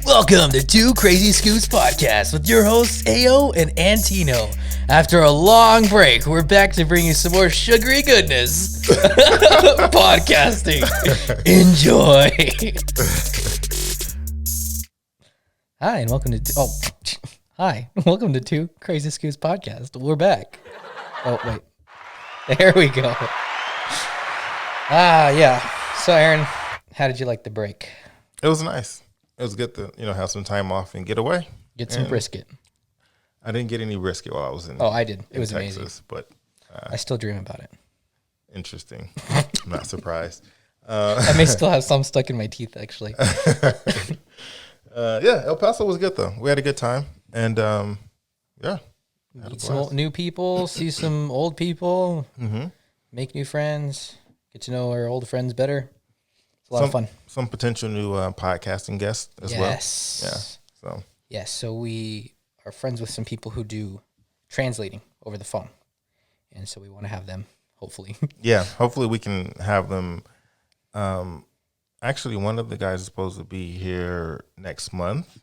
Welcome to Two Crazy Scoots Podcast with your hosts, Ao and Antino. After a long break, we're back to bring you some more sugary goodness. Podcasting. Enjoy. Hi, and welcome welcome to Two Crazy Scoots Podcast. We're back. Oh, wait. There we go. Yeah. So, Aaron, how did you like the break? It was nice. It was good to, have some time off and get away. Get some brisket. I didn't get any brisket while I was in. Oh, I did. It was Texas, amazing. But I still dream about it. Interesting. I'm not surprised. I may still have some stuck in my teeth, actually. El Paso was good though. We had a good time, and Meet some new people, see some old people, make new friends, get to know our old friends better. It's a lot of fun. Some potential new podcasting guests as well. Yes. So we are friends with some people who do translating over the phone, and so we want to have them. Hopefully. Yeah. Hopefully we can have them. Actually, one of the guys is supposed to be here next month,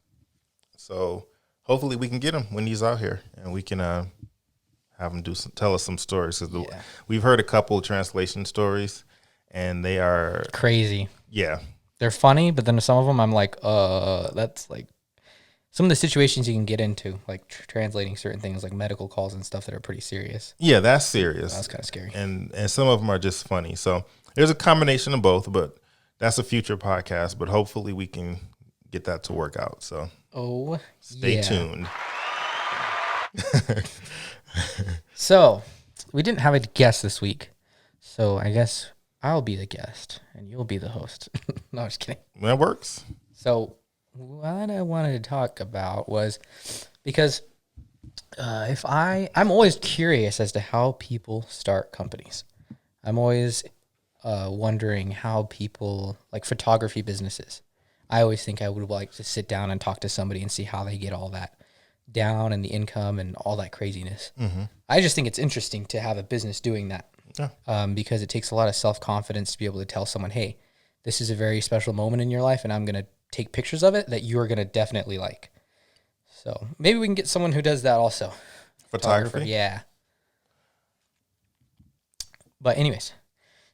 so hopefully we can get him when he's out here, and we can have him tell us some stories. We've heard a couple of translation stories, and they are crazy. Yeah, they're funny, but then some of them I'm like, that's like some of the situations you can get into, like translating certain things, like medical calls and stuff that are pretty serious. Yeah, that's serious. That's kind of scary. And some of them are just funny. So there's a combination of both, but that's a future podcast. But hopefully we can get that to work out. So stay tuned. So we didn't have a guest this week, so I guess I'll be the guest and you'll be the host. No, I'm just kidding. That works. So what I wanted to talk about was because I'm always curious as to how people start companies. I'm always wondering how people, like photography businesses, I always think I would like to sit down and talk to somebody and see how they get all that down and the income and all that craziness. Mm-hmm. I just think it's interesting to have a business doing that. Yeah. Because it takes a lot of self-confidence to be able to tell someone, hey, this is a very special moment in your life and I'm going to take pictures of it that you're going to definitely like. So maybe we can get someone who does that also. Photography? Yeah. But anyways,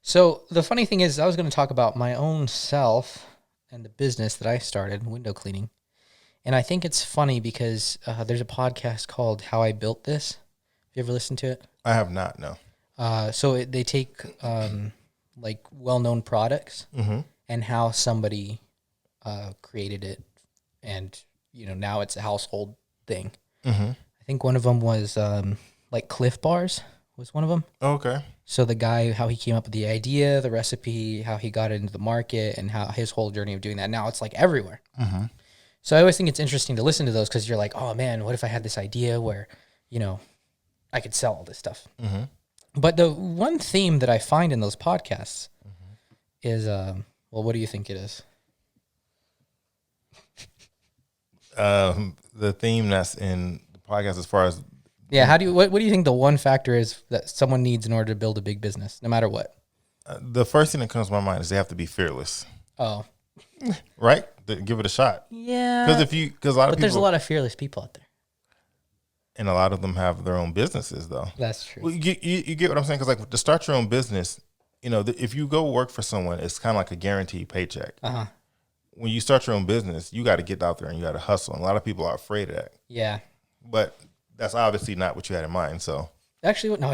so the funny thing is I was going to talk about my own self and the business that I started, window cleaning. And I think it's funny because there's a podcast called How I Built This. Have you ever listened to it? I have not, no. So they take like well-known products and how somebody created it, and now it's a household thing. I think one of them was like Cliff Bars was one of them. Okay. So the guy, how he came up with the idea, the recipe, how he got it into the market, and how his whole journey of doing that. Now it's like everywhere. So I always think it's interesting to listen to those because you're like, oh man, what if I had this idea where I could sell all this stuff. But the one theme that I find in those podcasts is, what do you think it is? The theme that's in the podcast as far as... Yeah, what do you think the one factor is that someone needs in order to build a big business, no matter what? The first thing that comes to my mind is they have to be fearless. Oh. Right? Give it a shot. Yeah. But there's a lot of fearless people out there. And a lot of them have their own businesses, though. That's true. Well, you get what I'm saying? Because, like, to start your own business, if you go work for someone, it's kind of like a guaranteed paycheck. When you start your own business, you got to get out there and you got to hustle. And a lot of people are afraid of that. Yeah. But that's obviously not what you had in mind, so. Actually, no,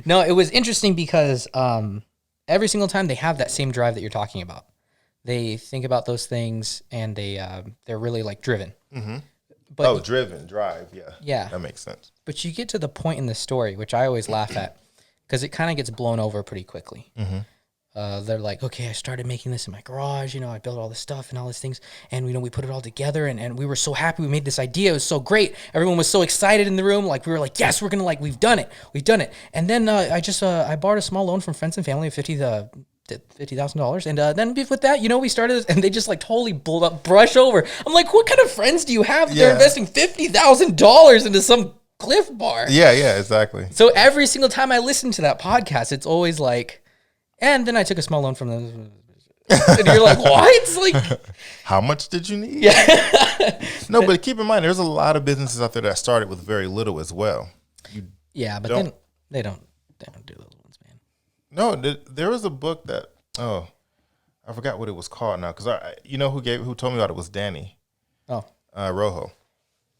no, it was interesting because every single time they have that same drive that you're talking about. They think about those things and they're really, like, driven. But driven, drive, yeah. Yeah. That makes sense. But you get to the point in the story, which I always laugh at, because it kind of gets blown over pretty quickly. They're like, okay, I started making this in my garage, I built all this stuff and all these things, and, we put it all together, and we were so happy we made this idea. It was so great. Everyone was so excited in the room. Like, we were like, yes, we're going to, we've done it. And then I borrowed a small loan from friends and family of $50,000, and then with that, we started, and they just totally brush over. I'm like, what kind of friends do you have? They're investing $50,000 into some Cliff Bar. Yeah, exactly. So every single time I listen to that podcast, it's always like, and then I took a small loan from them. And you're like, what? It's like, how much did you need? yeah. No, but keep in mind, there's a lot of businesses out there that started with very little as well. Yeah, but then they don't do those ones, man. No, there was a book that, I forgot what it was called now, because you know who told me about it was Danny. Oh. Rojo.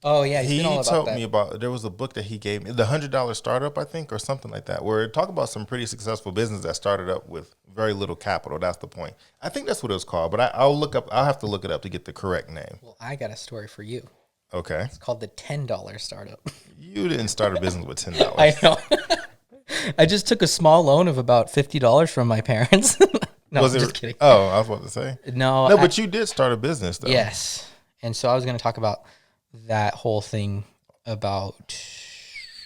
Oh yeah, he told me about. There was a book that he gave me, the $100 Startup, I think, or something like that, where it talked about some pretty successful business that started up with very little capital. That's the point. I think that's what it was called, but I'll have to look it up to get the correct name. Well, I got a story for you. Okay. It's called the $10 Startup. You didn't start a business with $10. I know. I just took a small loan of about $50 from my parents. No, I'm just kidding. Oh, I was about to say. No, but you did start a business, though. Yes. And so I was going to talk about that whole thing about,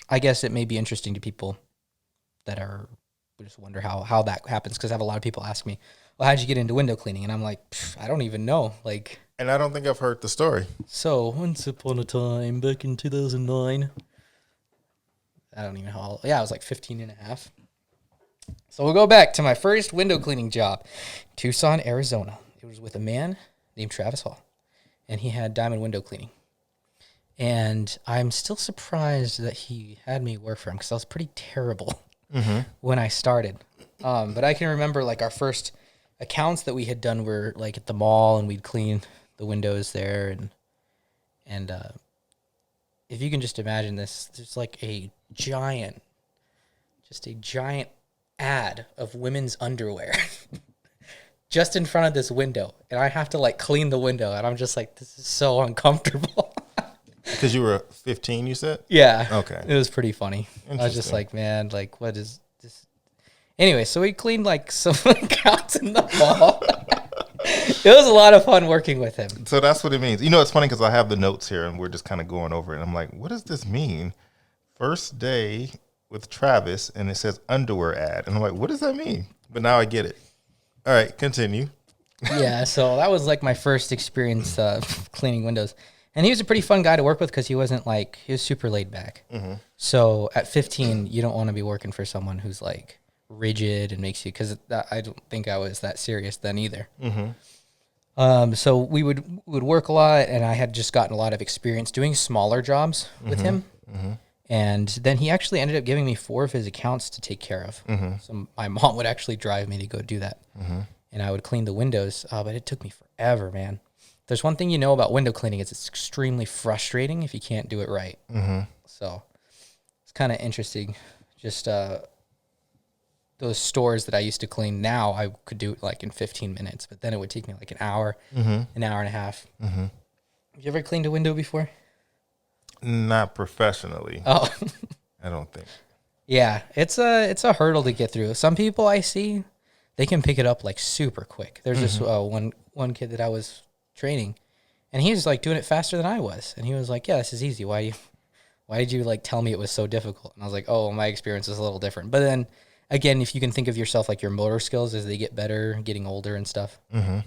I guess it may be interesting to people that just wonder how that happens, because I have a lot of people ask me, well, how'd you get into window cleaning? And I'm like, I don't even know. Like, and I don't think I've heard the story. So once upon a time, back in 2009, I don't even know how, I was like 15 and a half. So we'll go back to my first window cleaning job, Tucson, Arizona. It was with a man named Travis Hall, and he had diamond window cleaning. And I'm still surprised that he had me work for him, because I was pretty terrible when I started. But I can remember like our first accounts that we had done were like at the mall, and we'd clean the windows there. And if you can just imagine this, there's like a giant ad of women's underwear just in front of this window. And I have to like clean the window. And I'm just like, this is so uncomfortable. Because you were 15, you said? Yeah. Okay. It was pretty funny. I was just like, man, like, what is this? Anyway, so we cleaned like some accounts in the mall. It was a lot of fun working with him. So that's what it means. You know, it's funny because I have the notes here and we're just kind of going over it. And I'm like, what does this mean? First day with Travis, and it says underwear ad. And I'm like, what does that mean? But now I get it. All right, continue. Yeah, so that was like my first experience cleaning windows. And he was a pretty fun guy to work with, because he was super laid back. Mm-hmm. So at 15, you don't want to be working for someone who's like rigid and makes you, because I don't think I was that serious then either. Mm-hmm. So we would work a lot, and I had just gotten a lot of experience doing smaller jobs with him. Mm-hmm. And then he actually ended up giving me 4 of his accounts to take care of. Mm-hmm. So my mom would actually drive me to go do that. Mm-hmm. And I would clean the windows, but it took me forever, man. There's one thing you know about window cleaning, is it's extremely frustrating if you can't do it right. Mm-hmm. So it's kind of interesting. Just those stores that I used to clean, now I could do it like in 15 minutes, but then it would take me like an hour, an hour and a half. Mm-hmm. Have you ever cleaned a window before? Not professionally. Oh. I don't think. Yeah, it's a hurdle to get through. Some people I see, they can pick it up like super quick. There's this one kid that I was training, and he was like doing it faster than I was, and he was like, yeah, this is easy. Why did you like tell me it was so difficult? And I was like, oh, my experience is a little different. But then again, if you can think of yourself like your motor skills as they get better, getting older and stuff. Mm-hmm.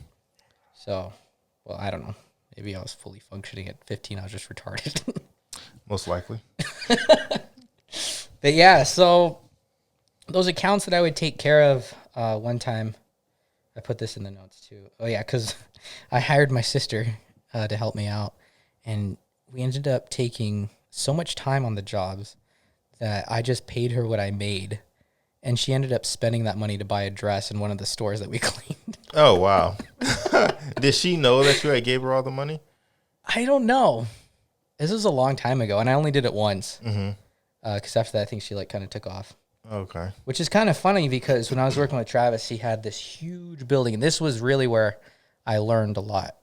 So, well, I don't know. Maybe I was fully functioning at 15. I was just retarded. Most likely. But yeah, so those accounts that I would take care of, one time, I put this in the notes too. Oh yeah, because I hired my sister to help me out, and we ended up taking so much time on the jobs that I just paid her what I made, and she ended up spending that money to buy a dress in one of the stores that we cleaned. Oh, wow. Did she know that you gave her all the money? I don't know. This was a long time ago, and I only did it once. Mm-hmm. Because after that, I think she like kind of took off. Okay. Which is kind of funny, because when I was working with Travis, he had this huge building, and this was really where I learned a lot.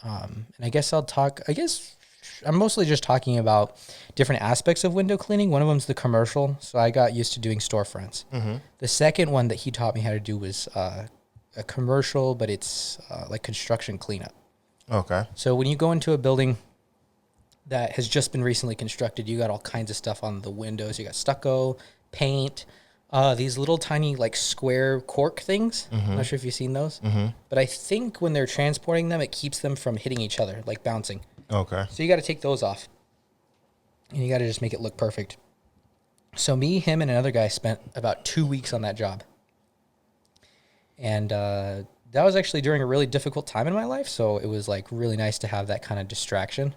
And I guess I'm mostly just talking about different aspects of window cleaning. One of them is the commercial, so I got used to doing storefronts. Mm-hmm. The second one that he taught me how to do was a commercial, but it's like construction cleanup. Okay. So when you go into a building that has just been recently constructed, you got all kinds of stuff on the windows. You got stucco, paint, these little tiny like square cork things. Mm-hmm. I'm not sure if you've seen those. Mm-hmm. But I think when they're transporting them, it keeps them from hitting each other, like bouncing. Okay. So you got to take those off. And you got to just make it look perfect. So me, him, and another guy spent about 2 weeks on that job. And that was actually during a really difficult time in my life. So it was like really nice to have that kind of distraction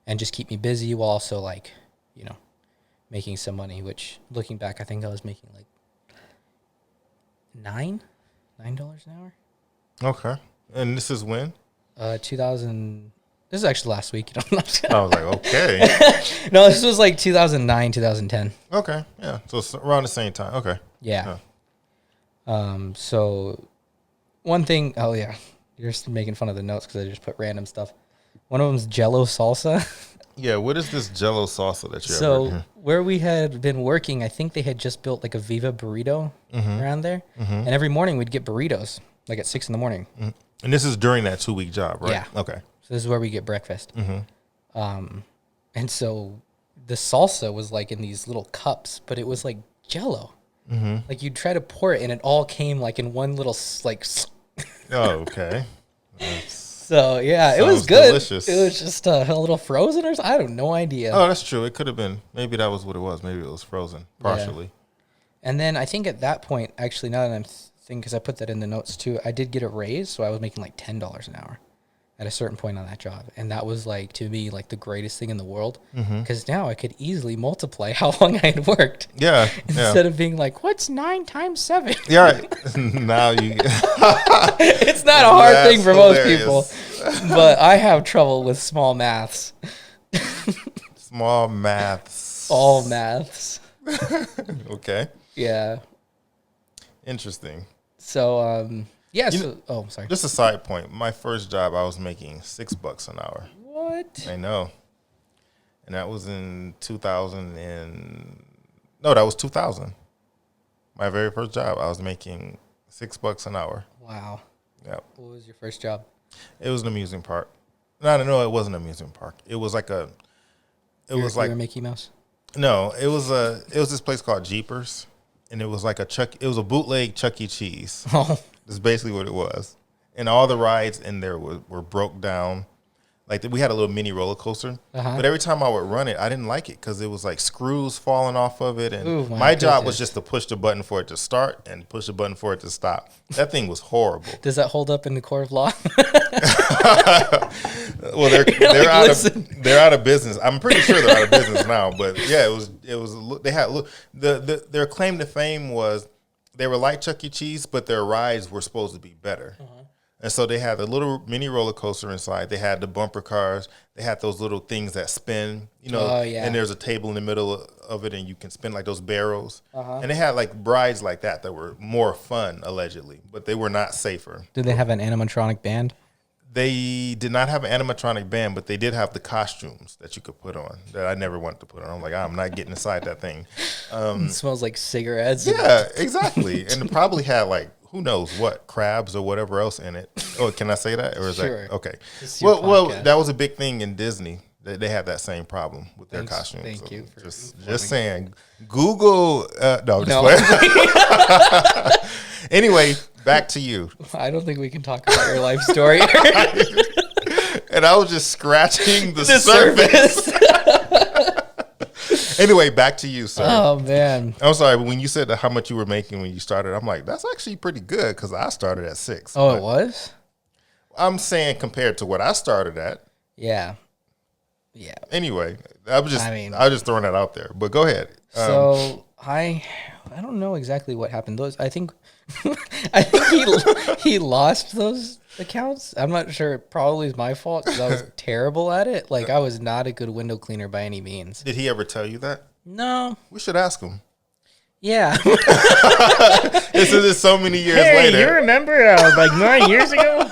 and just keep me busy while also like, you know, making some money, which looking back, I think I was making like $9 an hour. Okay. And this is when? 2000. This is actually last week. I was like, okay. No, this was like 2009, 2010. Okay. Yeah. So it's around the same time. Okay. Yeah. So one thing, oh yeah, you're just making fun of the notes because I just put random stuff. One of them's Jello salsa. Yeah, what is this Jello salsa that you So where we had been working, I think they had just built like a Viva burrito around there, and every morning we'd get burritos like at 6 a.m. And this is during that 2-week job, right? Yeah. Okay. So this is where we get breakfast. And so the salsa was like in these little cups, but it was like Jello. Like you'd try to pour it, and it all came like in one little like. Oh, okay. So yeah, it was good. Delicious. It was just a little frozen or something. I have no idea. Oh, that's true. It could have been. Maybe that was what it was. Maybe it was frozen partially. Yeah. And then I think at that point, actually, now that I'm thinking, because I put that in the notes too, I did get a raise, so I was making like $10 an hour at a certain point on that job, and that was like to me like the greatest thing in the world, because now I could easily multiply how long I had worked. Yeah. Instead of being like, what's 9 times 7? Yeah. Right. Now you. It's not a hard thing for most people, but I have trouble with small maths. Small maths. All maths. Okay. Yeah. Interesting. So, yeah. So, sorry. Just a side point. My first job, I was making $6 an hour. What? I know. And that was in 2000. My very first job, I was making $6 an hour. Wow. Yep. What was your first job? It was an amusement park. No, it wasn't an amusement park. It was like a. It was like Mickey Mouse. No, it was this place called Jeepers, and it was like it was a bootleg Chuck E. Cheese. Oh. That's basically what it was, and all the rides in there were broke down. Like we had a little mini roller coaster, but every time I would run it, I didn't like it because it was like screws falling off of it, and my job was just to push the button for it to start and push the button for it to stop. That thing was horrible. Does that hold up in the court of law? Well, they're out of business. I'm pretty sure they're out of business now, but yeah, it was they had their claim to fame was they were like Chuck E. Cheese, but their rides were supposed to be better. And so they had a little mini roller coaster inside. They had the bumper cars. They had those little things that spin, and there's a table in the middle of it, and you can spin like those barrels. And they had like rides like that were more fun, allegedly, but they were not safer. Did they have an animatronic band? They did not have an animatronic band, but they did have the costumes that you could put on that I never wanted to put on. I'm like, I'm not getting inside that thing. It smells like cigarettes. Yeah, exactly. And it probably had like, who knows what, crabs or whatever else in it. Oh, can I say that? Or is sure. that okay? Well, that was a big thing in Disney. They had that same problem with their costumes. Thank you. Just saying. Google. No, just anyway, back to you. I don't think we can talk about your life story. And I was just scratching the surface. Anyway, back to you, sir. Oh, man. I'm sorry, but when you said how much you were making when you started, I'm like, that's actually pretty good because I started at 6. Oh, it was? I'm saying compared to what I started at. Yeah. Yeah. Anyway, I was just throwing that out there. But go ahead. So I don't know exactly what happened. I think he lost those accounts. I'm not sure. It probably is my fault because I was terrible at it. Like I was not a good window cleaner by any means. Did he ever tell you that? No. We should ask him. Yeah. This is so many years later. You remember like 9 years ago?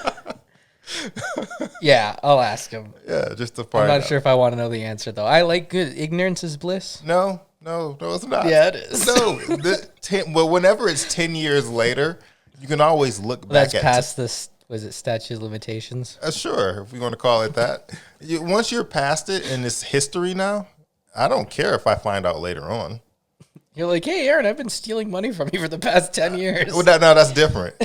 Yeah, I'll ask him. Yeah, just to find out. I'm not sure if I want to know the answer though. I like good ignorance is bliss. No, it's not. Yeah, it is. No, well, whenever it's 10 years later, you can always look back at. That's past this. Was it statute of limitations? Sure, if we want to call it that. Once you're past it and it's history now, I don't care if I find out later on. You're like, hey, Aaron, I've been stealing money from you for the past 10 years. Well, no, that's different.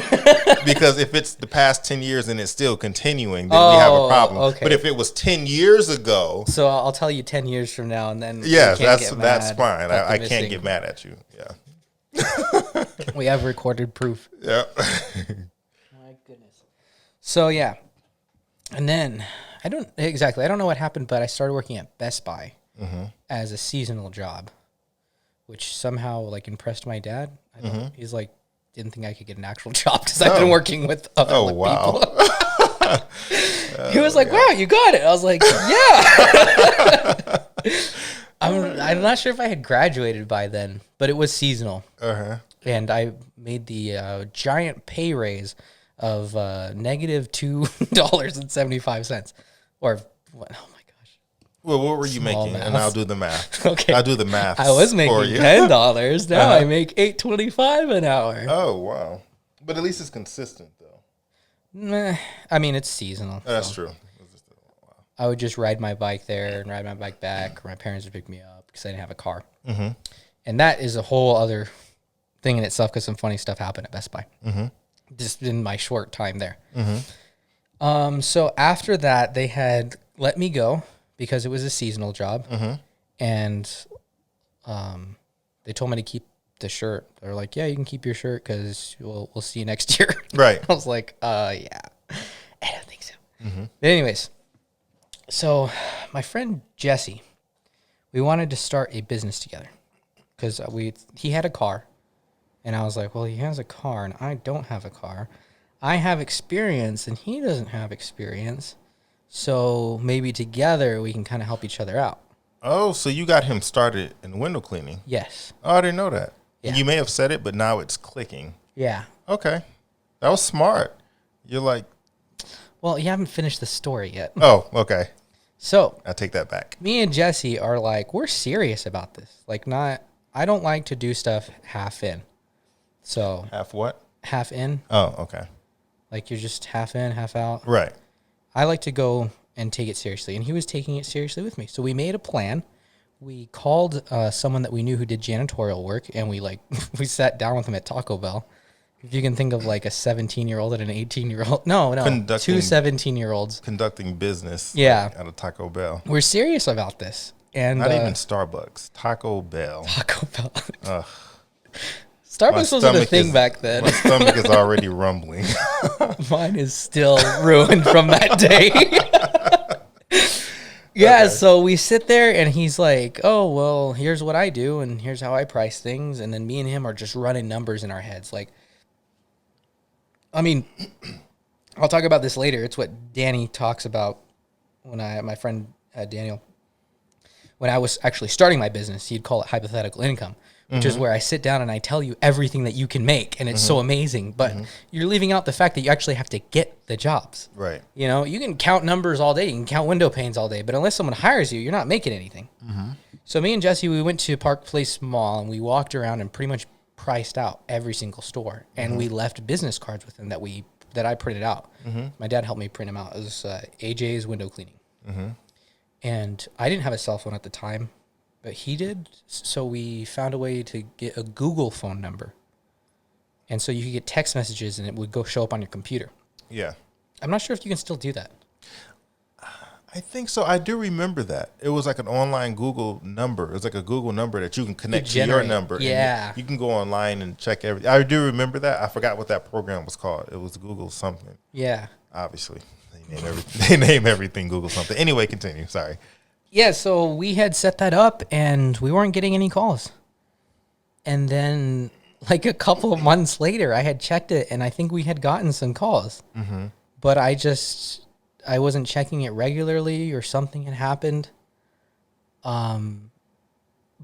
Because if it's the past 10 years and it's still continuing, then we have a problem. Okay. But if it was 10 years ago. So I'll tell you 10 years from now, and then. Yeah, that's fine. I can't get mad at you. Yeah. We have recorded proof. Yeah. My goodness. So yeah, and then I don't know what happened, but I started working at Best Buy as a seasonal job, which somehow like impressed my dad. I don't know. He's like, didn't think I could get an actual job because I've been working with other people. He was like, wow, you got it. I was like, yeah. I'm not sure if I had graduated by then, but it was seasonal. And I made the giant pay raise of negative $2.75. Or, what? Oh my gosh. Well, what were you making? Math. And I'll do the math. Okay. I'll do the math. I was making $10. Now I make $8.25 an hour. Oh, wow. But at least it's consistent, though. Nah, I mean, it's seasonal. That's true. I would just ride my bike there and ride my bike back, or my parents would pick me up because I didn't have a car. And that is a whole other thing in itself because some funny stuff happened at Best Buy. Just in my short time there. So after that, they had let me go because it was a seasonal job. And they told me to keep the shirt. They're like, yeah, you can keep your shirt because we'll see you next year. Right. I was like, yeah, I don't think so. But anyways, so my friend Jesse, we wanted to start a business together because he had a car. And I was like, well, he has a car and I don't have a car. I have experience and he doesn't have experience. So maybe together we can kind of help each other out. Oh, so you got him started in window cleaning? Yes. Oh, I didn't know that. Yeah. You may have said it, but now it's clicking. Yeah. Okay. That was smart. You're like... Well, you haven't finished the story yet. Oh, okay. So... I'll take that back. Me and Jesse are like, we're serious about this. Like, I don't like to do stuff half in. So... Half what? Half in. Oh, okay. Like, you're just half in, half out. Right. I like to go and take it seriously. And he was taking it seriously with me. So we made a plan. We called someone that we knew who did janitorial work, and we sat down with him at Taco Bell. If you can think of like a 17-year-old and an 18-year-old. No, two 17-year-olds. Conducting business at a Taco Bell. We're serious about this. And not even Starbucks. Taco Bell. Taco Bell. Ugh. Starbucks wasn't a thing back then. My stomach is already rumbling. Mine is still ruined from that day. Yeah, okay. So we sit there and he's like, oh, well, here's what I do and here's how I price things. And then me and him are just running numbers in our heads. Like, I mean, I'll talk about this later. It's what Danny talks about my friend Daniel, when I was actually starting my business, he'd call it hypothetical income, which is where I sit down and I tell you everything that you can make. And it's so amazing. But you're leaving out the fact that you actually have to get the jobs. Right. You know, you can count numbers all day. You can count window panes all day. But unless someone hires you, you're not making anything. So me and Jesse, we went to Park Place Mall and we walked around and pretty much priced out every single store. And we left business cards with them that I printed out. My dad helped me print them out. It was AJ's window cleaning. And I didn't have a cell phone at the time, but he did. So we found a way to get a Google phone number. And so you could get text messages and it would show up on your computer. Yeah. I'm not sure if you can still do that. I think so. I do remember that. It was like an online Google number. It was like a Google number that you can connect to your number. Yeah. And you can go online and check everything. I do remember that. I forgot what that program was called. It was Google something. Yeah. Obviously. They name everything Google something. Anyway, continue. Sorry. Yeah, so we had set that up and we weren't getting any calls. And then like a couple of months later, I had checked it and I think we had gotten some calls. But I wasn't checking it regularly or something had happened. But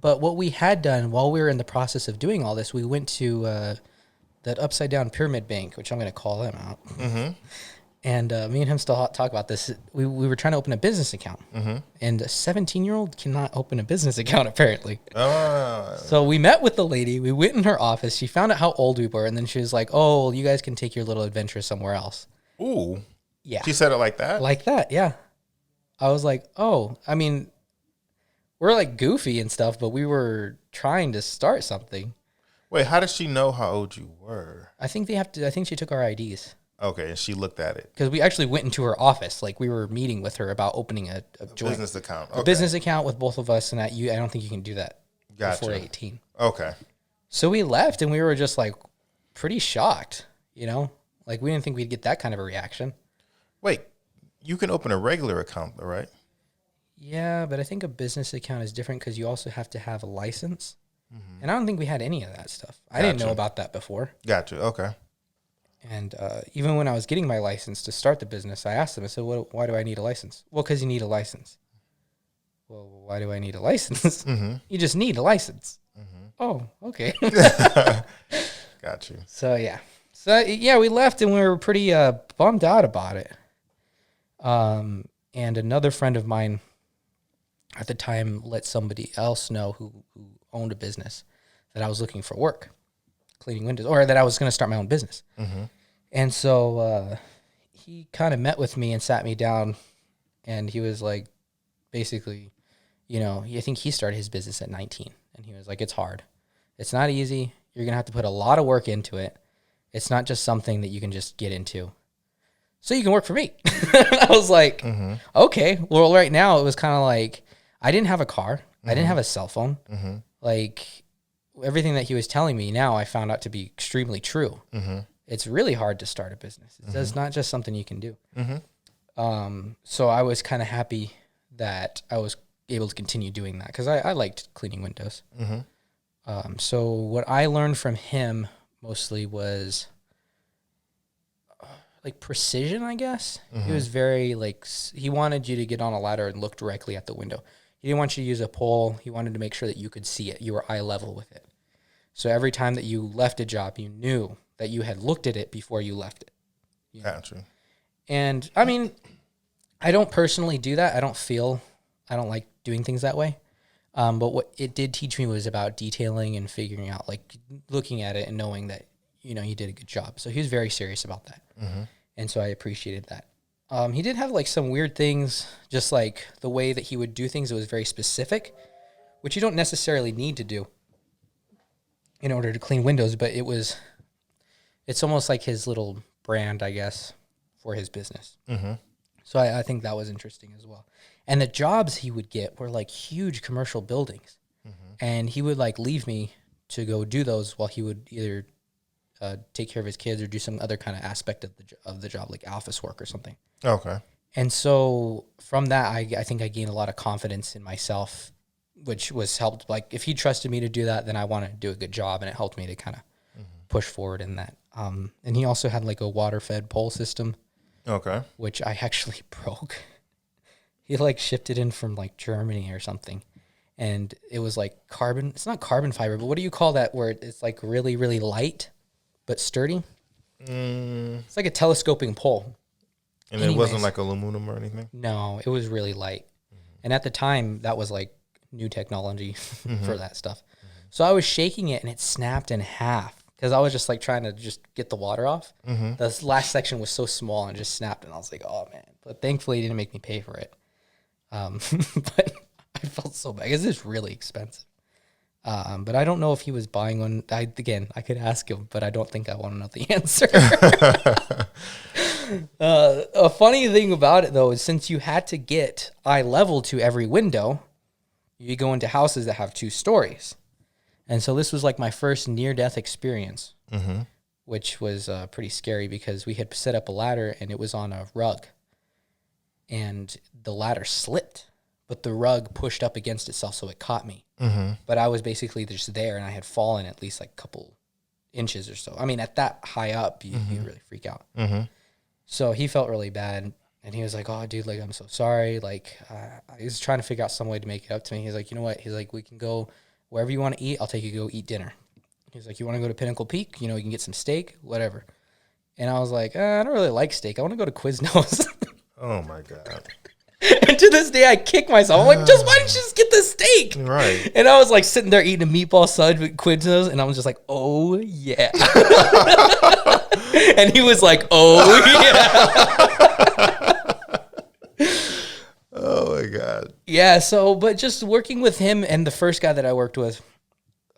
what we had done while we were in the process of doing all this, we went to that upside down pyramid bank, which I'm going to call them out. And me and him still talk about this. We were trying to open a business account. And a 17-year-old cannot open a business account, apparently. So we met with the lady. We went in her office. She found out how old we were. And then she was like, oh, well, you guys can take your little adventure somewhere else. Ooh. Yeah. She said it like that? Like that, yeah. I was like, oh, I mean, we're like goofy and stuff, but we were trying to start something. Wait, how does she know how old you were? I think she took our IDs. Okay, and she looked at it. Because we actually went into her office. Like, we were meeting with her about opening a joint business account. A business account with both of us, and I don't think you can do that before 18. Okay. So we left, and we were just, like, pretty shocked, you know? Like, we didn't think we'd get that kind of a reaction. Wait, you can open a regular account, though, right? Yeah, but I think a business account is different because you also have to have a license. And I don't think we had any of that stuff. I didn't know about that before. Gotcha. Okay. And even when I was getting my license to start the business, I asked them, I said, why do I need a license? Well, because you need a license. Well, why do I need a license? You just need a license. Oh, okay. Got you. So, yeah. We left and we were pretty bummed out about it. And another friend of mine at the time let somebody else know who owned a business that I was looking for work, cleaning windows, or that I was going to start my own business. And so he kind of met with me and sat me down, and he was like, basically, I think he started his business at 19, and he was like, it's hard. It's not easy. You're going to have to put a lot of work into it. It's not just something that you can just get into. So you can work for me. I was like, okay. Well, right now it was kind of like, I didn't have a car. I didn't have a cell phone. Like, everything that he was telling me now, I found out to be extremely true. It's really hard to start a business. It's not just something you can do. So I was kind of happy that I was able to continue doing that because I liked cleaning windows. So what I learned from him mostly was like precision, I guess. He was very he wanted you to get on a ladder and look directly at the window. He didn't want you to use a pole. He wanted to make sure that you could see it. You were eye level with it. So every time that you left a job, you knew that you had looked at it before you left it. Gotcha. And I mean, I don't personally do that. I don't like doing things that way. But what it did teach me was about detailing and figuring out, like looking at it and knowing that, you did a good job. So he was very serious about that. And so I appreciated that. He did have like some weird things, just like the way that he would do things. It was very specific, which you don't necessarily need to do in order to clean windows, but it's almost like his little brand, I guess, for his business. So I think that was interesting as well. And the jobs he would get were like huge commercial buildings. And he would like leave me to go do those while he would either take care of his kids or do some other kind of aspect of the job, like office work or something. Okay. And so from that, I think I gained a lot of confidence in myself, which was helped. Like if he trusted me to do that, then I wanted to do a good job, and it helped me to kind of push forward in that. And he also had like a water-fed pole system. Okay. Which I actually broke. He like shipped it in from like Germany or something. And it was like carbon. It's not carbon fiber, but what do you call that where it's like really, really light but sturdy? It's like a telescoping pole. And it wasn't like aluminum or anything? No, it was really light. And at the time, that was like new technology for that stuff. So I was shaking it and it snapped in half because I was just like trying to just get the water off. The last section was so small and just snapped, and I was like, oh man. But thankfully, he didn't make me pay for it. But I felt so bad because it's really expensive. But I don't know if he was buying one. I could ask him, but I don't think I want to know the answer. A funny thing about it, though, is since you had to get eye level to every window, you go into houses that have 2 stories. And so this was like my first near-death experience, which was pretty scary because we had set up a ladder and it was on a rug. And the ladder slipped, but the rug pushed up against itself, so it caught me. But I was basically just there, and I had fallen at least like a couple inches or so. I mean, at that high up, you really freak out. So he felt really bad, and he was like, oh, dude, like, I'm so sorry. Like, he was trying to figure out some way to make it up to me. He's like, you know what? He's like, we can go wherever you want to eat. I'll take you to go eat dinner. He's like, you want to go to Pinnacle Peak? You can get some steak, whatever. And I was like, I don't really like steak. I want to go to Quiznos. Oh, my God. And to this day, I kick myself. I'm like, why didn't you just get the steak? Right. And I was like sitting there eating a meatball sub with Quiznos, and I was just like, oh, yeah. And he was like, oh, yeah. Oh, my God. Yeah, but just working with him and the first guy that I worked with,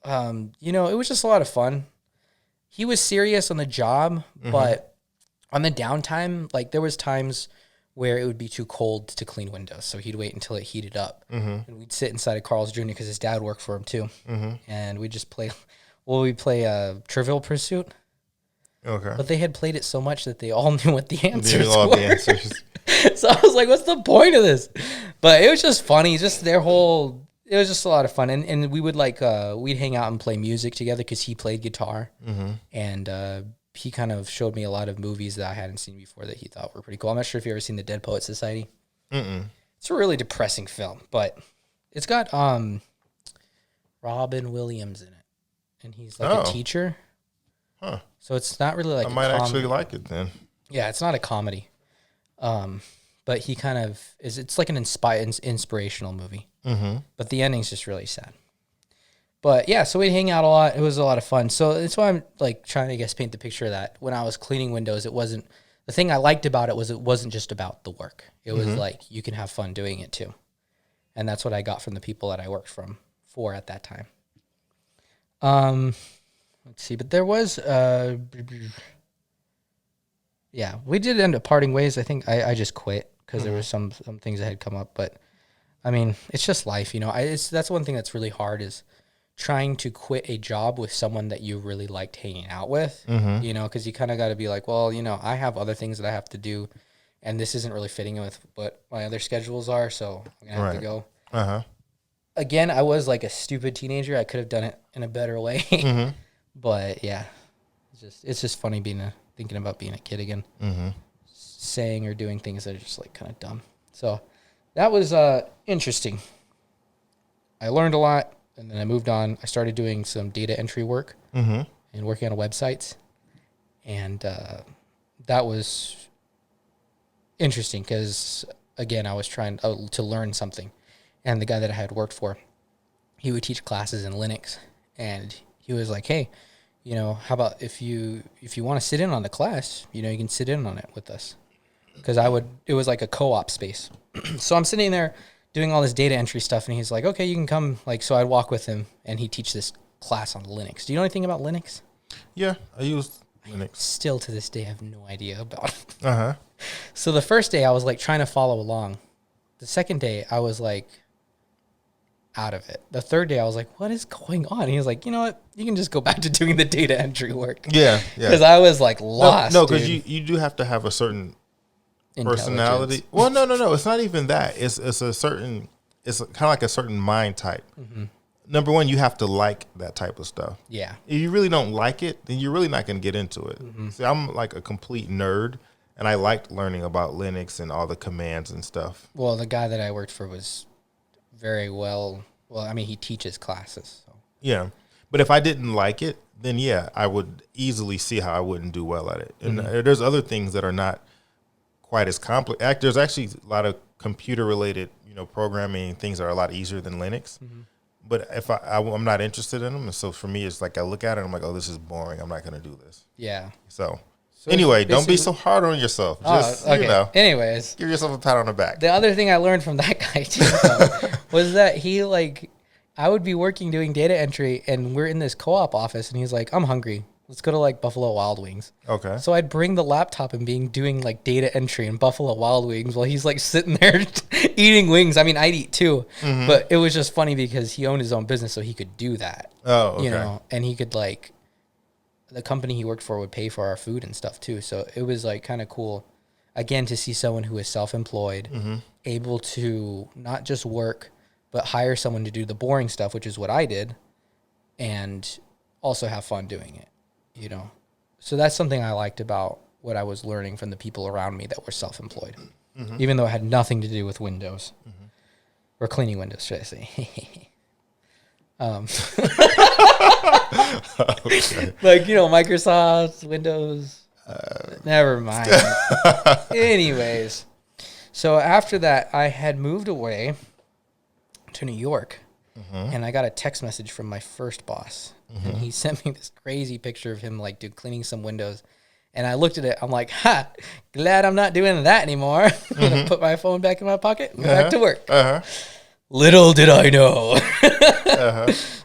it was just a lot of fun. He was serious on the job, but on the downtime, like there was times where it would be too cold to clean windows. So he'd wait until it heated up. And we'd sit inside of Carl's Jr. because his dad worked for him too. And we'd just play, we'd play Trivial Pursuit. Okay. But they had played it so much that they all knew what the They answers knew all were. the answers. So I was like, what's the point of this? But it was just funny. Just it was just a lot of fun. And we would we'd hang out and play music together because he played guitar. Mm-hmm. And he kind of showed me a lot of movies that I hadn't seen before that he thought were pretty cool. I'm not sure if you've ever seen The Dead Poets Society. Mm-mm. It's a really depressing film, but it's got Robin Williams in it. And he's like a teacher. Huh. So it's not really like I might actually like it then. Yeah, it's not a comedy. But he kind of is. It's like an inspirational movie. Mm-hmm. But the ending's just really sad. But yeah, so we'd hang out a lot. It was a lot of fun. So that's why I'm like trying to, I guess, paint the picture that when I was cleaning windows, it wasn't the thing I liked about it wasn't just about the work. It was like you can have fun doing it too, and that's what I got from the people that I worked for at that time. Let's see, but there was yeah, we did end up parting ways. I think I just quit because there was some things that had come up, but I mean, it's just life, you know. That's one thing that's really hard is trying to quit a job with someone that you really liked hanging out with, you know, because you kind of got to be like, well, you know, I have other things that I have to do, and this isn't really fitting with what my other schedules are, so I'm going to have to go. Uh-huh. Again, I was like a stupid teenager. I could have done it in a better way. But yeah, it's just funny thinking about being a kid again, saying or doing things that are just like kind of dumb. So that was interesting. I learned a lot. And then I moved on. I started doing some data entry work and working on websites. And that was interesting because, again, I was trying to learn something. And the guy that I had worked for, he would teach classes in Linux. And he was like, hey, you know, how about if you want to sit in on the class, you know, you can sit in on it with us. Because it was like a co-op space. So I'm sitting there doing all this data entry stuff, and he's like, okay, you can come. Like, so I'd walk with him, and he'd teach this class on Linux. Do you know anything about Linux? Yeah, I use Linux. Still to this day, I have no idea about it. Uh-huh. So the first day, I was like trying to follow along. The second day, I was like out of it. The third day, I was like, what is going on? And he was like, you know what? You can just go back to doing the data entry work. Yeah. Because I was like lost. No, because you do have to have a certain personality. Well, no. It's not even that. It's kind of like a certain mind type. Number one, you have to like that type of stuff. Yeah. If you really don't like it, then you're really not going to get into it. See, I'm like a complete nerd, and I liked learning about Linux and all the commands and stuff. Well, the guy that I worked for was very well, I mean, he teaches classes. So. Yeah. But if I didn't like it, then yeah, I would easily see how I wouldn't do well at it. And there's other things that are not quite as complex. There's actually a lot of computer-related, you know, programming things that are a lot easier than Linux. But if I'm not interested in them, and so for me, it's like I look at it, and I'm like, oh, this is boring. I'm not going to do this. Yeah. So anyway, don't be so hard on yourself. Just, okay. you know, anyways, give yourself a pat on the back. The other thing I learned from that guy too was that I would be working doing data entry, and we're in this co-op office, and he's like, I'm hungry. Let's go to like Buffalo Wild Wings. Okay. So I'd bring the laptop and doing like data entry in Buffalo Wild Wings while he's like sitting there eating wings. I mean, I'd eat too, but it was just funny because he owned his own business, so he could do that. Oh, okay. You know, and he could like, the company he worked for would pay for our food and stuff too. So it was like kind of cool, again, to see someone who is self-employed, able to not just work, but hire someone to do the boring stuff, which is what I did, and also have fun doing it. You know, so that's something I liked about what I was learning from the people around me that were self-employed, even though it had nothing to do with Windows or cleaning windows, should I say? Like, you know, Microsoft, Windows, never mind. Anyways, so after that, I had moved away to New York, and I got a text message from my first boss. And he sent me this crazy picture of him like cleaning some windows. And I looked at it. I'm like, ha, glad I'm not doing that anymore. I'm going to put my phone back in my pocket and go back to work. Little did I know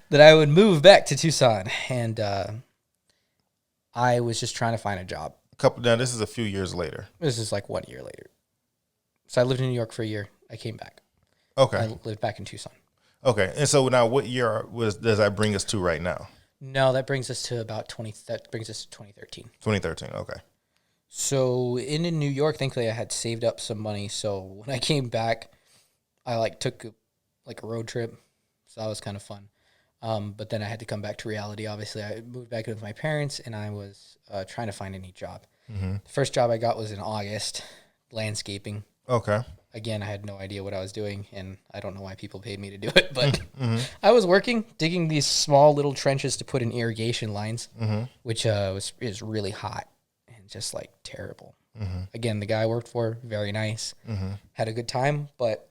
that I would move back to Tucson. And I was just trying to find a job. Now, this is a few years later. This is like 1 year later. So I lived in New York for a year. I came back. Okay. I lived back in Tucson. Okay. And so now what year does that bring us to right now? No, that brings us to about 2013. 2013. Okay. So in New York, thankfully I had saved up some money. So when I came back, I took a road trip. So that was kind of fun. But then I had to come back to reality. Obviously, I moved back in with my parents, and I was trying to find a new job. Mm-hmm. The first job I got was in August, landscaping. Okay. Again, I had no idea what I was doing, and I don't know why people paid me to do it, but I was digging these small little trenches to put in irrigation lines, which is really hot and just terrible. Again, the guy I worked for, very nice, had a good time, but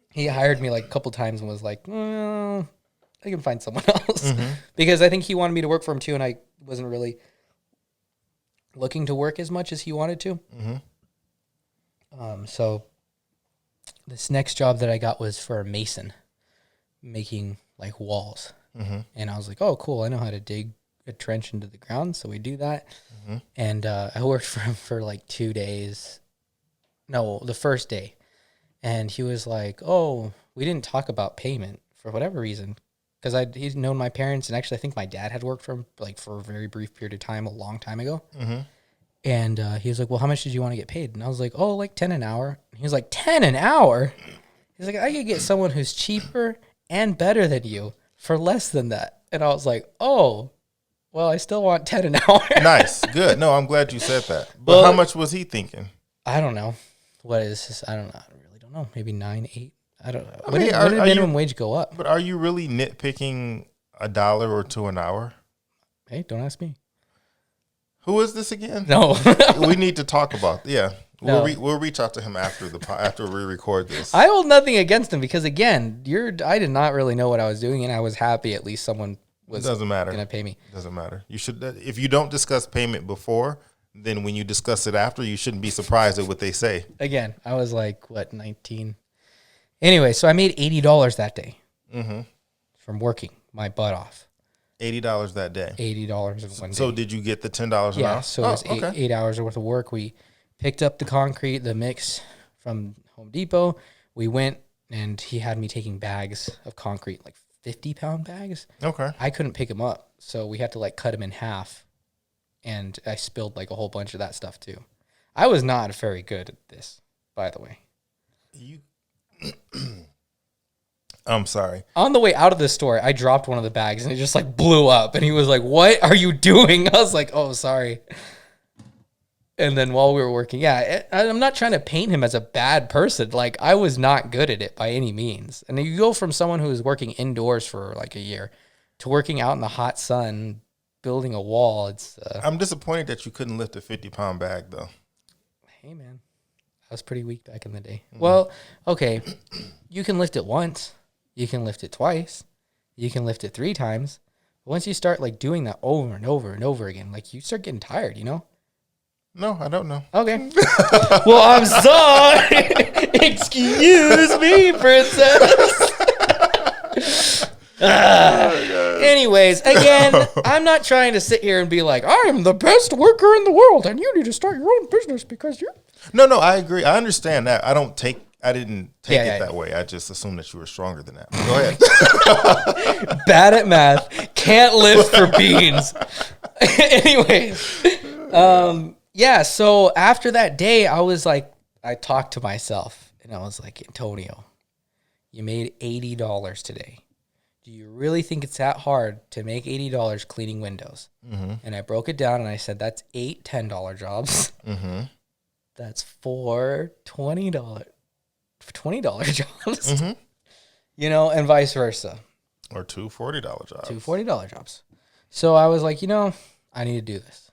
he hired me a couple times and was like, well, I can find someone else. Because I think he wanted me to work for him too, and I wasn't really looking to work as much as he wanted to. So this next job that I got was for a mason, making walls. And I was like, oh, cool. I know how to dig a trench into the ground. So we do that. And I worked for him for 2 days. No, the first day. And he was like, oh, we didn't talk about payment for whatever reason. Because he'd known my parents. And actually, I think my dad had worked for him for a very brief period of time, a long time ago. And he was like, well, how much did you want to get paid? And I was like, oh, 10 an hour. And he was like, 10 an hour? He's like, I could get someone who's cheaper and better than you for less than that. And I was like, oh, well, I still want 10 an hour. Nice. Good. No, I'm glad you said that. But how much was he thinking? I don't know. What is this? I don't know. I really don't know. Maybe 9, 8. I don't know. When did minimum wage go up? But are you really nitpicking $1 or $2 an hour? Hey, don't ask me. Who is this again? No. We need to talk about. Yeah. No. We'll reach out to him after we record this. I hold nothing against him because, again, I did not really know what I was doing, and I was happy at least someone was going to pay me. Doesn't matter. You should, if you don't discuss payment before, then when you discuss it after, you shouldn't be surprised at what they say. Again, I was 19. Anyway, so I made $80 that day from working my butt off. $80 that day. $80 in one day. So did you get the $10 an hour? Yeah, so it was 8 hours worth of work. We picked up the concrete, the mix from Home Depot. We went, and he had me taking bags of concrete, 50-pound bags. Okay. I couldn't pick them up, so we had to cut them in half, and I spilled a whole bunch of that stuff too. I was not very good at this, by the way. I'm sorry. On the way out of the store, I dropped one of the bags, and it just blew up, and he was like, what are you doing? I was like, oh, sorry. And then while we were working, I'm not trying to paint him as a bad person. I was not good at it by any means. And you go from someone who was working indoors for a year to working out in the hot sun, building a wall. It's. I'm disappointed that you couldn't lift a 50-pound bag, though. Hey, man. I was pretty weak back in the day. Well, okay. You can lift it once. You can lift it twice. You can lift it 3 times. But once you start doing that over and over and over again, you start getting tired, you know? No, I don't know. Okay. Well, I'm sorry. Excuse me, princess. Anyways, again, I'm not trying to sit here and be like, I am the best worker in the world, and you need to start your own business because you're... No, I agree. I understand that. I didn't take it that way. I just assumed that you were stronger than that. Go ahead. Bad at math. Can't lift for beans. Anyways. Yeah, so after that day, I talked to myself, and I was like, Antonio, you made $80 today. Do you really think it's that hard to make $80 cleaning windows? And I broke it down, and I said, that's 8 $10 jobs. That's 4 $20 jobs. And vice versa. Or 2 $40 jobs. 2 $40 jobs. So I was like, I need to do this.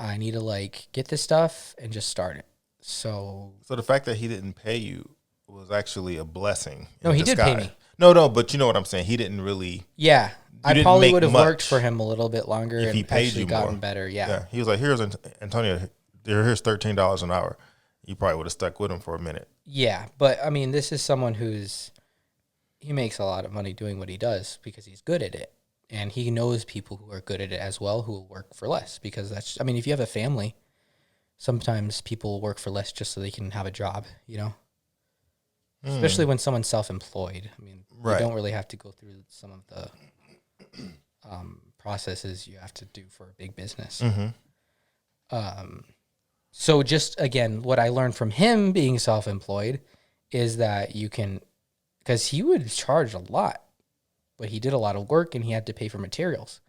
I need to get this stuff and just start it. So the fact that he didn't pay you was actually a blessing. No, he did pay me. No, but you know what I'm saying. He didn't really. Yeah, I probably would have worked for him a little bit longer if he paid you gotten more. Better. Yeah, he was like, "Here's Antonio. Here's $13 an hour." You probably would have stuck with him for a minute. Yeah, but I mean, this is someone he makes a lot of money doing what he does because he's good at it. And he knows people who are good at it as well who will work for less because if you have a family, sometimes people work for less just so they can have a job, Especially when someone's self-employed. I mean, you don't really have to go through some of the processes you have to do for a big business. So just, again, what I learned from him being self-employed is that you can, because he would charge a lot, but he did a lot of work and he had to pay for materials,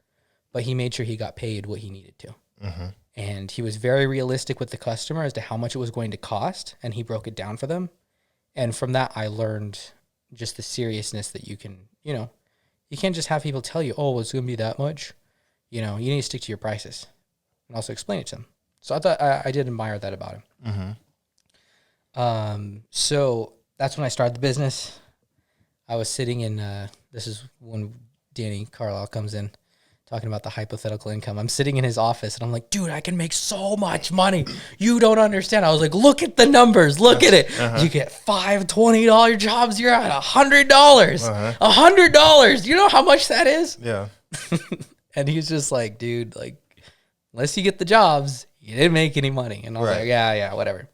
but he made sure he got paid what he needed to. And he was very realistic with the customer as to how much it was going to cost, and he broke it down for them. And from that, I learned just the seriousness that you can, you can't just have people tell you, oh, it's going to be that much. You need to stick to your prices and also explain it to them. So I thought I did admire that about him. So that's when I started the business. I was sitting in, this is when Danny Carlisle comes in, talking about the hypothetical income. I'm sitting in his office, and I'm like, dude, I can make so much money. You don't understand. I was like, look at the numbers. Look at it. You get $5 $20 jobs. You're at $100. $100. You know how much that is? Yeah. And he's just like, dude, like, unless you get the jobs, you didn't make any money. And I was like, yeah, whatever.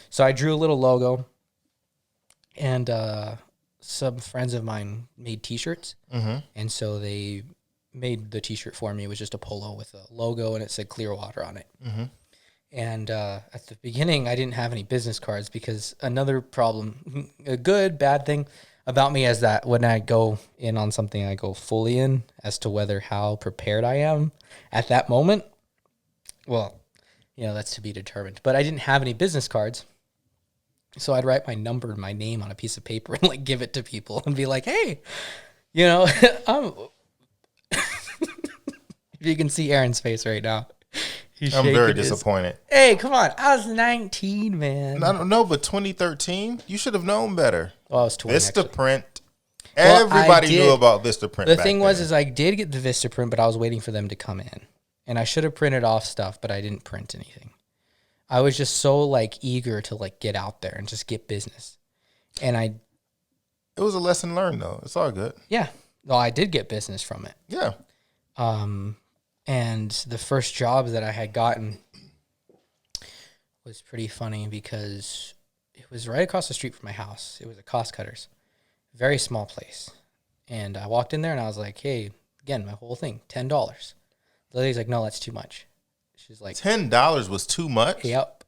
So I drew a little logo, and some friends of mine made T-shirts. And so they made the T-shirt for me. It was just a polo with a logo, and it said Clearwater on it. And at the beginning, I didn't have any business cards, because another problem, a good, bad thing about me is that when I go in on something, I go fully in as to how prepared I am at that moment. Well, that's to be determined. But I didn't have any business cards. So I'd write my number and my name on a piece of paper and like give it to people and be like, hey, I'm... If you can see Aaron's face right now. I'm very disappointed. Hey, come on. I was 19, man. I don't know, but 2013, you should have known better. Well, I was 20, Vistaprint. Everybody knew about Vistaprint. The thing was, I did get the Vistaprint, but I was waiting for them to come in. And I should have printed off stuff, but I didn't print anything. I was just so eager to get out there and just get business. And it was a lesson learned, though. It's all good. Yeah. No, I did get business from it. Yeah. And the first jobs that I had gotten was pretty funny, because it was right across the street from my house. It was a Cost Cutters, very small place. And I walked in there and I was like, hey, again, my whole thing, $10. The lady's like, no, that's too much. She's like, $10 was too much? Yep.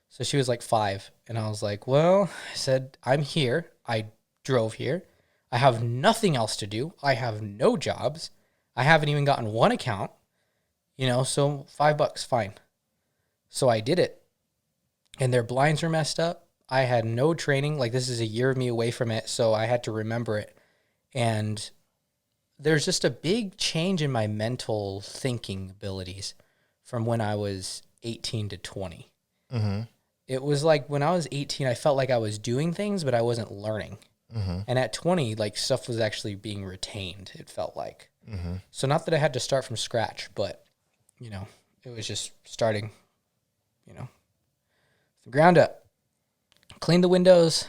So she was like, $5. And I was like, well, I said, I'm here. I drove here. I have nothing else to do. I have no jobs. I haven't even gotten one account, so $5, fine. So I did it, and their blinds were messed up. I had no training. This is a year of me away from it, so I had to remember it. And there's just a big change in my mental thinking abilities from when I was 18 to 20. It was like when I was 18, I felt like I was doing things, but I wasn't learning. And at 20, stuff was actually being retained, it felt like. So not that I had to start from scratch, but, it was just starting, from the ground up. Cleaned the windows.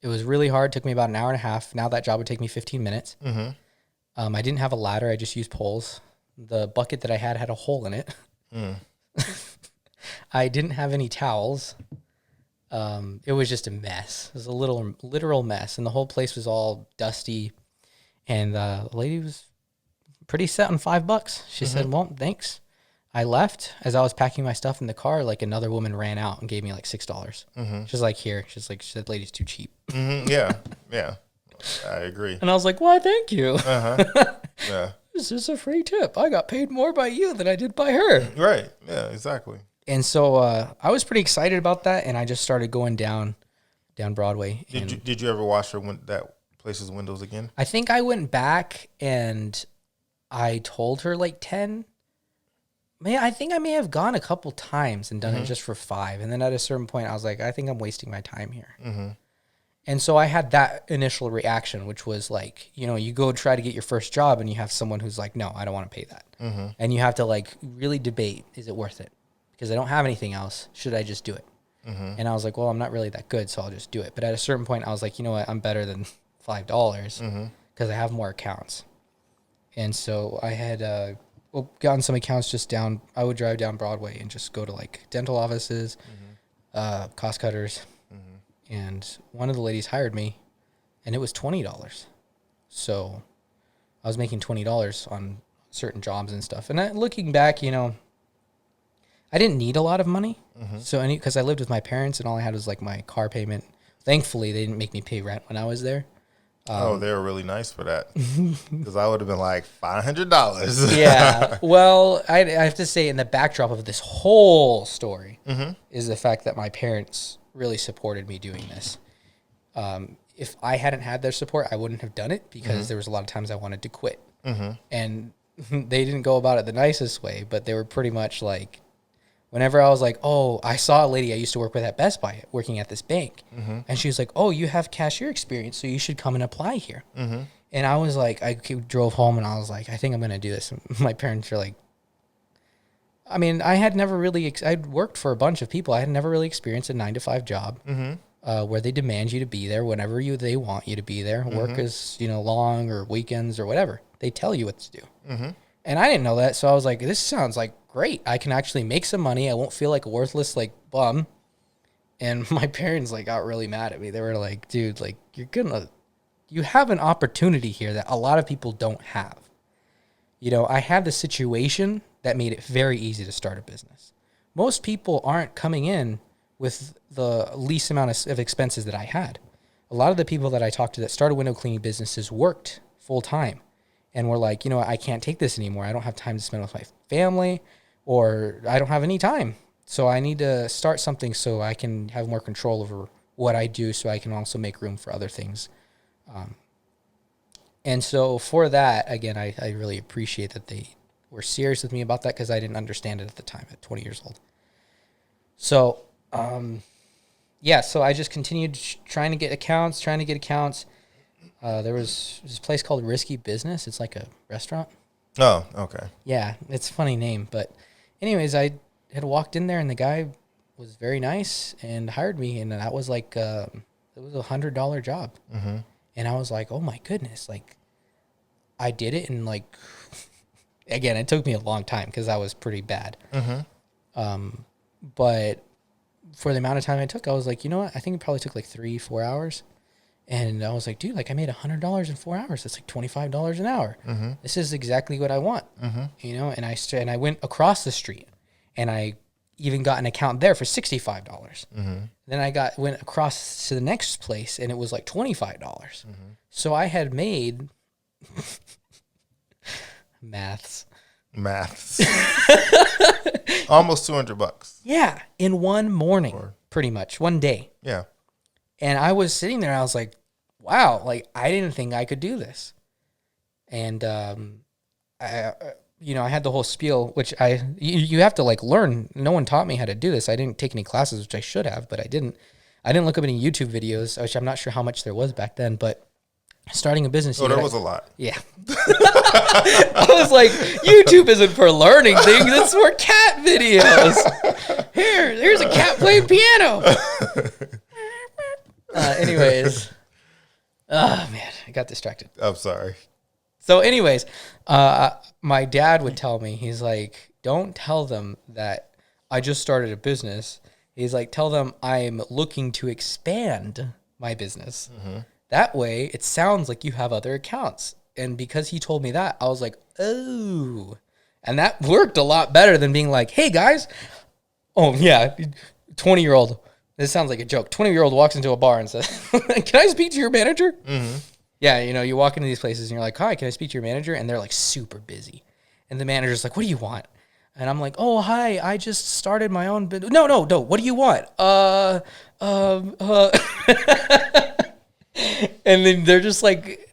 It was really hard. It took me about an hour and a half. Now that job would take me 15 minutes. I didn't have a ladder. I just used poles. The bucket that I had a hole in it. I didn't have any towels. It was just a mess. It was a literal mess. And the whole place was all dusty. And the lady was pretty set on $5. She said, well, thanks. I left. As I was packing my stuff in the car, another woman ran out and gave me $6. She's like, here. She's like, that lady's too cheap. Yeah. I agree. And I was like, why, thank you. Yeah. This is a free tip. I got paid more by you than I did by her. Right. Yeah, exactly. And so I was pretty excited about that, and I just started going down Broadway. Did you ever wash that place's windows again? I think I went back and I told her 10. Man, I think I may have gone a couple times and done it just for $5. And then at a certain point, I was like, I think I'm wasting my time here. And so I had that initial reaction, which was you go try to get your first job and you have someone who's like, no, I don't want to pay that. And you have to really debate, is it worth it? Because I don't have anything else. Should I just do it? And I was like, well, I'm not really that good, so I'll just do it. But at a certain point, I was like, you know what? I'm better than $5 because I have more accounts. And so I had gotten some accounts just down. I would drive down Broadway and just go to dental offices, Cost Cutters. And one of the ladies hired me, and it was $20. So I was making $20 on certain jobs and stuff. And looking back, you know, I didn't need a lot of money. So because I lived with my parents and all I had was like my car payment. Thankfully, they didn't make me pay rent when I was there. They were really nice for that, because I would have been like $500. Yeah. Well, I have to say, in the backdrop of this whole story is the fact that my parents really supported me doing this. If I hadn't had their support, I wouldn't have done it, because there was a lot of times I wanted to quit. And they didn't go about it the nicest way, but they were pretty much like, whenever I was like, oh, I saw a lady I used to work with at Best Buy working at this bank. And she was like, oh, you have cashier experience, so you should come and apply here. And I was like, I drove home and I was like, I think I'm going to do this. And my parents were like, I mean, I had never really, I'd worked for a bunch of people. I had never really experienced a 9-to-5 job where they demand you to be there whenever they want you to be there. Work is, you know, long or weekends or whatever. They tell you what to do. And I didn't know that. So I was like, this sounds like great. I can actually make some money. I won't feel like a worthless, like, bum. And my parents, like, got really mad at me. They were like, dude, like, you have an opportunity here that a lot of people don't have. You know, I had the situation that made it very easy to start a business. Most people aren't coming in with the least amount of expenses that I had. A lot of the people that I talked to that started window cleaning businesses worked full time and were like, you know what, I can't take this anymore. I don't have time to spend with my family, or I don't have any time. So I need to start something so I can have more control over what I do, so I can also make room for other things. And so for that, again, I really appreciate that they were serious with me about that, because I didn't understand it at the time at 20 years old. So, yeah, so I just continued trying to get accounts. There was this place called Risky Business. It's like a restaurant. Oh, okay. Yeah, it's a funny name. But anyways, I had walked in there and the guy was very nice and hired me. And that was like, it was $100 job. And I was like, oh my goodness. Like, I did it in like, again, it took me a long time because I was pretty bad. But for the amount of time it took, I was like, you know what? I think it probably took like 3-4 hours. And I was like, dude, like I made $100 in 4 hours. That's like $25 an hour. This is exactly what I want. You know, and I went across the street and I even got an account there for $65. Then I went across to the next place and it was like $25. So I had made maths. Almost $200. Yeah, in one morning, pretty much one day. Yeah. And I was sitting there, I was like, wow, like I didn't think I could do this. And I had the whole spiel, which you have to like learn. No one taught me how to do this. I didn't take any classes, which I should have, but I didn't look up any YouTube videos, which I'm not sure how much there was back then, but starting a business. Oh, there was a lot. Yeah. I was like, YouTube isn't for learning things. It's for cat videos. Here's a cat playing piano. Anyways. Oh, man. I got distracted. I'm sorry. So anyways, my dad would tell me, he's like, don't tell them that I just started a business. He's like, tell them I'm looking to expand my business. That way, it sounds like you have other accounts. And because he told me that, I was like, oh. And that worked a lot better than being like, hey, guys. Oh, yeah, 20-year-old. This sounds like a joke. 20-year-old walks into a bar and says, can I speak to your manager? Yeah, you know, you walk into these places and you're like, hi, can I speak to your manager? And they're like super busy. And the manager's like, what do you want? And I'm like, oh, hi, I just started my own business. No, what do you want? And then they're just like,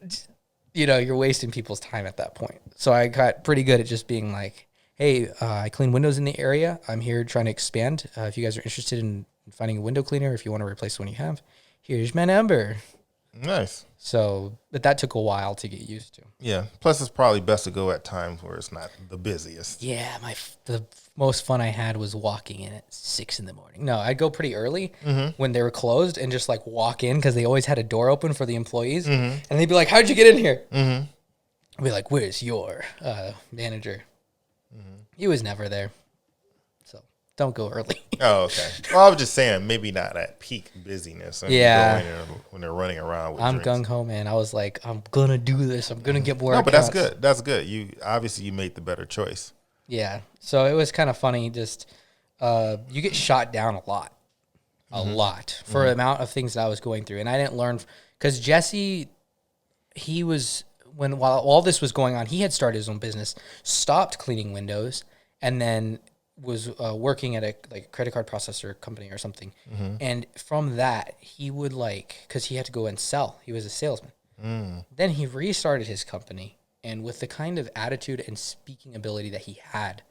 you know, you're wasting people's time at that point. So I got pretty good at just being like, hey, I clean windows in the area. I'm here trying to expand. If you guys are interested in finding a window cleaner, if you want to replace the one you have, here's my number. Nice. So, but that took a while to get used to. Yeah. Plus, it's probably best to go at times where it's not the busiest. Yeah. The most fun I had was walking in at 6 a.m. No, I'd go pretty early when they were closed and just like walk in because they always had a door open for the employees. And they'd be like, how'd you get in here? I'd be like, where's your manager? He was never there. So don't go early. Oh, okay. Well, I was just saying, maybe not at peak busyness. When Yeah. you go in there, when they're running around with I'm drinks. gung ho, man. I was like, I'm gonna do this. I'm gonna get more. No, but accounts. that's good. That's good. You obviously you made the better choice. Yeah. So it was kind of funny. Just you get shot down a lot for the amount of things that I was going through, and I didn't learn because Jesse, while all this was going on, he had started his own business, stopped cleaning windows, and then was working at a credit card processor company or something. And from that, he would because he had to go and sell. He was a salesman. Then he restarted his company, and with the kind of attitude and speaking ability that he had,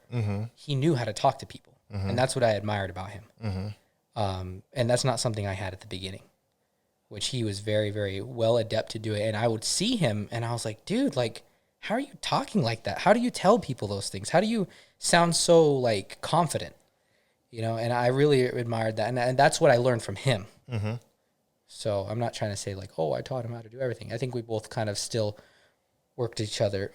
he knew how to talk to people, and that's what I admired about him. And that's not something I had at the beginning, which he was very, very well adept to do it. And I would see him, and I was like, dude, how are you talking like that? How do you tell people those things? How do you sound so confident? And I really admired that. And that's what I learned from him. So I'm not trying to say I taught him how to do everything. I think we both kind of still worked with each other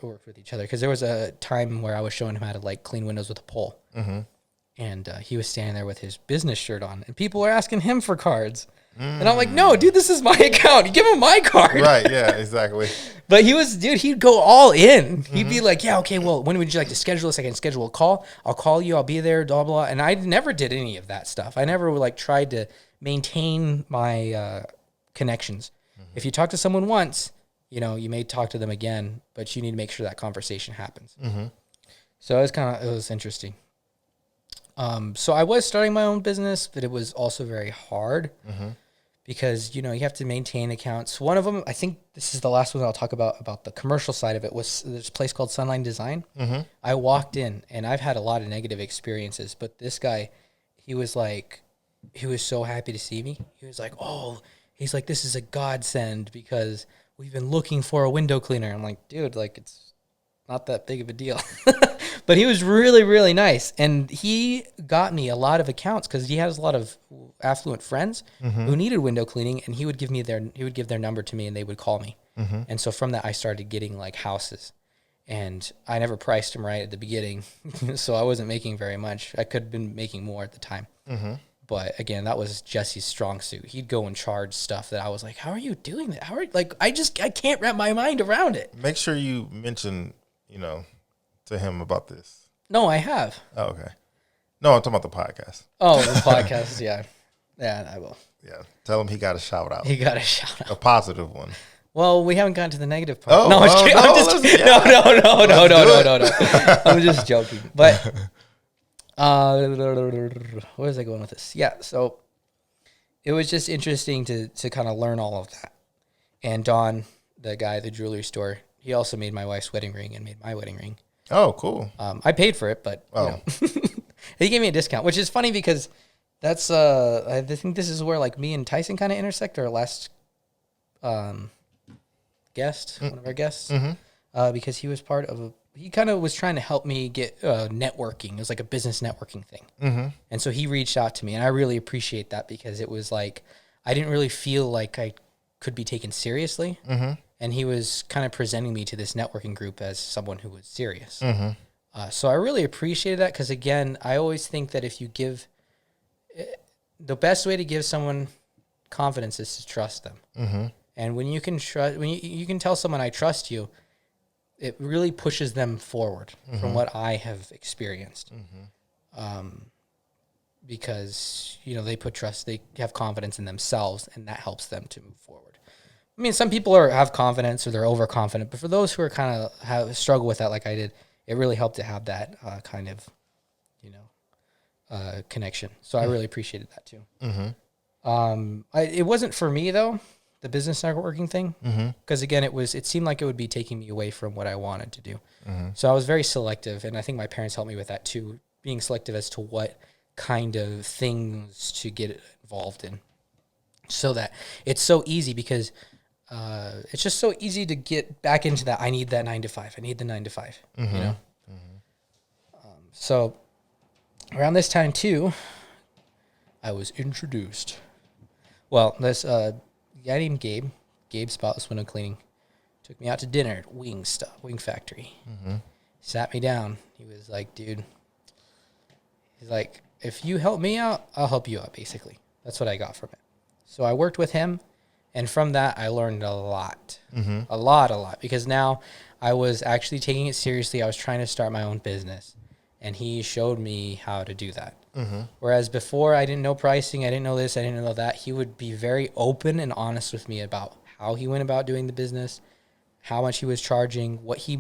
because there was a time where I was showing him how to clean windows with a pole. And he was standing there with his business shirt on, and people were asking him for cards. And I'm like, no, dude, this is my account. You give him my card. Right, yeah, exactly. But he'd go all in. He'd be like, yeah, okay, well, when would you like to schedule this? I can schedule a call. I'll call you. I'll be there, blah, blah. And I never did any of that stuff. I never tried to maintain my connections. If you talk to someone once, you may talk to them again, but you need to make sure that conversation happens. So it was interesting. So I was starting my own business, but it was also very hard because, you have to maintain accounts. One of them, I think this is the last one I'll talk about the commercial side of it, was this place called Sunline Design. I walked in, and I've had a lot of negative experiences, but this guy, he was so happy to see me. He was like, oh, this is a godsend because we've been looking for a window cleaner. I'm like, dude, it's not that big of a deal. But he was really, really nice. And he got me a lot of accounts because he has a lot of affluent friends who needed window cleaning, and he would give their number to me, and they would call me. And so from that, I started getting houses. And I never priced them right at the beginning, so I wasn't making very much. I could have been making more at the time. But again, that was Jesse's strong suit. He'd go and charge stuff that I was like, how are you doing that? I can't wrap my mind around it. Make sure you mention, to him about this. No, I have. Oh, okay. No, I'm talking about the podcast. Oh, the podcast, yeah. Yeah, I will. Yeah. Tell him he got a shout out. He got a shout out. A positive one. Well, we haven't gotten to the negative part. Oh, no, I'm kidding. No. No. I'm just joking. But where was I going with this? Yeah, so it was just interesting to kind of learn all of that. And Don, the guy at the jewelry store, he also made my wife's wedding ring and made my wedding ring. Oh, cool. I paid for it, but he gave me a discount, which is funny because that's I think this is where me and Tyson kind of intersect. Our last guest, one of our guests, because he was part of he kind of was trying to help me get networking. It was like a business networking thing, and so he reached out to me, and I really appreciate that because it was I didn't really feel like I could be taken seriously. And he was kind of presenting me to this networking group as someone who was serious. So I really appreciated that because, again, I always think that if you give the best way to give someone confidence is to trust them. And when you can you can tell someone I trust you, it really pushes them forward from what I have experienced. Because they put trust, they have confidence in themselves, and that helps them to move forward. I mean, some people have confidence or they're overconfident, but for those who are kind of struggle with that, like I did, it really helped to have that kind of, connection. So I really appreciated that too. It wasn't for me though, the business networking thing, because again, it seemed like it would be taking me away from what I wanted to do. So I was very selective, and I think my parents helped me with that too, being selective as to what kind of things to get involved in, so that it's so easy because. It's just so easy to get back into that. I need that 9 to 5. I need the 9 to 5. So around this time too, I was introduced. Well, this guy named Gabe Spotless Window Cleaning, took me out to dinner at Wing Factory. Sat me down. He was like, dude. He's like, if you help me out, I'll help you out, basically. That's what I got from it. So I worked with him, and from that, I learned a lot. A lot, because now I was actually taking it seriously. I was trying to start my own business, and he showed me how to do that. Whereas before, I didn't know pricing, I didn't know this, I didn't know that. He would be very open and honest with me about how he went about doing the business, how much he was charging, what he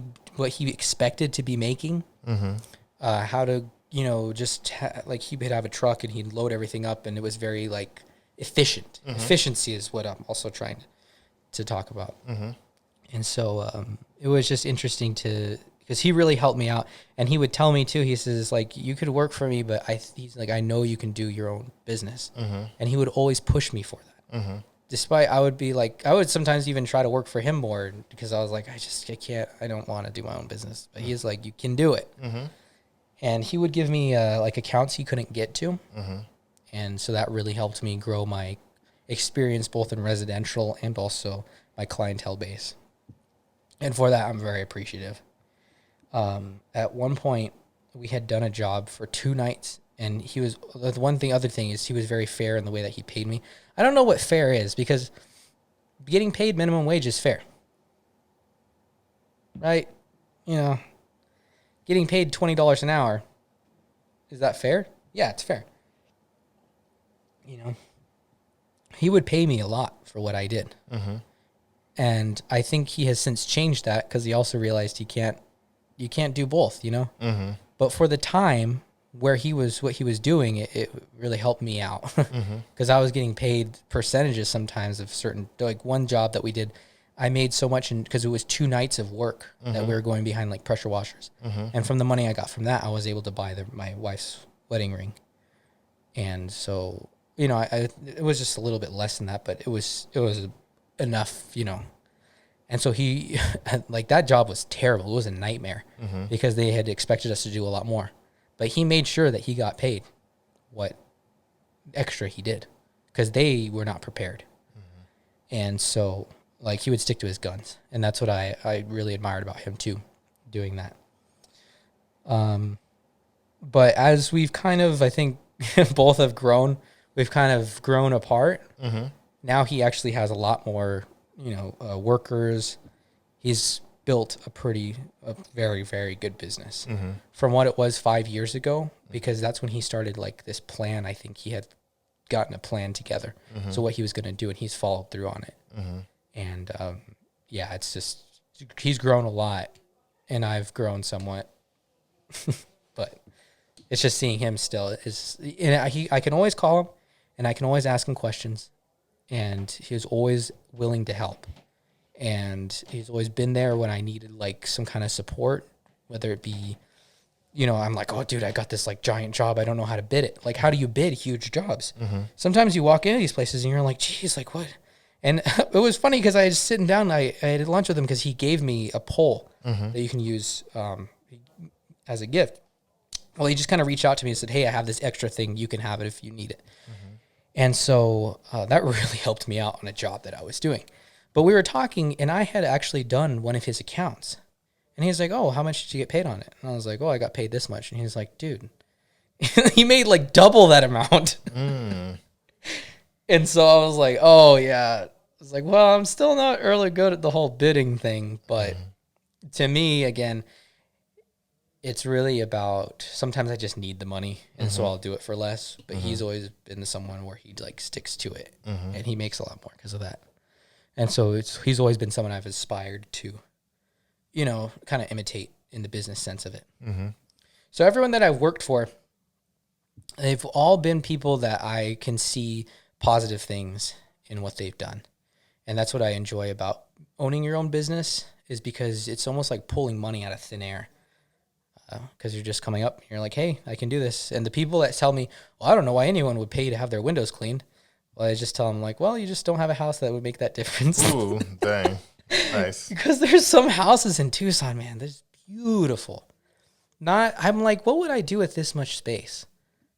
expected to be making, how to, you know, just like he would have a truck and he'd load everything up, and it was very like efficient. Efficiency is what I'm also trying to talk about. And so it was just interesting because he really helped me out, and he would tell me too. He says like, you could work for me, but he's like, I know you can do your own business, and he would always push me for that. Despite I would sometimes even try to work for him more because I was like, I don't want to do my own business. But he's like, you can do it. And he would give me like accounts he couldn't get to. And so that really helped me grow my experience both in residential and also my clientele base. And for that, I'm very appreciative. At one point, we had done a job for 2 nights, and other thing is he was very fair in the way that he paid me. I don't know what fair is, because getting paid minimum wage is fair. Right? You know, getting paid $20 an hour, is that fair? Yeah, it's fair. You know, he would pay me a lot for what I did. And I think he has since changed that because he also realized you can't do both, you know? But for the time what he was doing, it really helped me out because I was getting paid percentages sometimes of certain, like one job that we did, I made so much because it was 2 nights of work that we were going behind like pressure washers. And from the money I got from that, I was able to buy my wife's wedding ring. And so, you know, it was just a little bit less than that, but it was enough, you know. And so he, like, that job was terrible. It was a nightmare because they had expected us to do a lot more. But he made sure that he got paid what extra he did because they were not prepared. And so, like, he would stick to his guns. And that's what I really admired about him, too, doing that. But as we've kind of, I think, both have grown, we've kind of grown apart. Now he actually has a lot more, you know, workers. He's built a very, very good business from what it was 5 years ago, because that's when he started like this plan. I think he had gotten a plan together. So what he was going to do, and he's followed through on it. And yeah, it's just, he's grown a lot and I've grown somewhat, but it's just seeing him still I can always call him and I can always ask him questions, and he was always willing to help. And he's always been there when I needed like some kind of support, whether it be, you know, I'm like, oh dude, I got this like giant job. I don't know how to bid it. Like, how do you bid huge jobs? Sometimes you walk into these places and you're like, geez, like what? And it was funny because I was sitting down, I had lunch with him because he gave me a poll that you can use as a gift. Well, he just kind of reached out to me and said, hey, I have this extra thing. You can have it if you need it. And so that really helped me out on a job that I was doing. But we were talking, and I had actually done one of his accounts. And he was like, oh, how much did you get paid on it? And I was like, oh, I got paid this much. And he was like, dude, he made like double that amount. And so I was like, oh, yeah. I was like, well, I'm still not really good at the whole bidding thing. But to me, again, it's really about, sometimes I just need the money, and so I'll do it for less. But he's always been someone where he like sticks to it, and he makes a lot more because of that. And so he's always been someone I've aspired to, you know, kind of imitate in the business sense of it. So everyone that I've worked for, they've all been people that I can see positive things in what they've done. And that's what I enjoy about owning your own business, is because it's almost like pulling money out of thin air. Because you're just coming up, and you're like, hey, I can do this. And the people that tell me, well, I don't know why anyone would pay to have their windows cleaned. Well, I just tell them, like, well, you just don't have a house that would make that difference. Ooh, dang. Nice. Because there's some houses in Tucson, man, that's beautiful. I'm like, what would I do with this much space?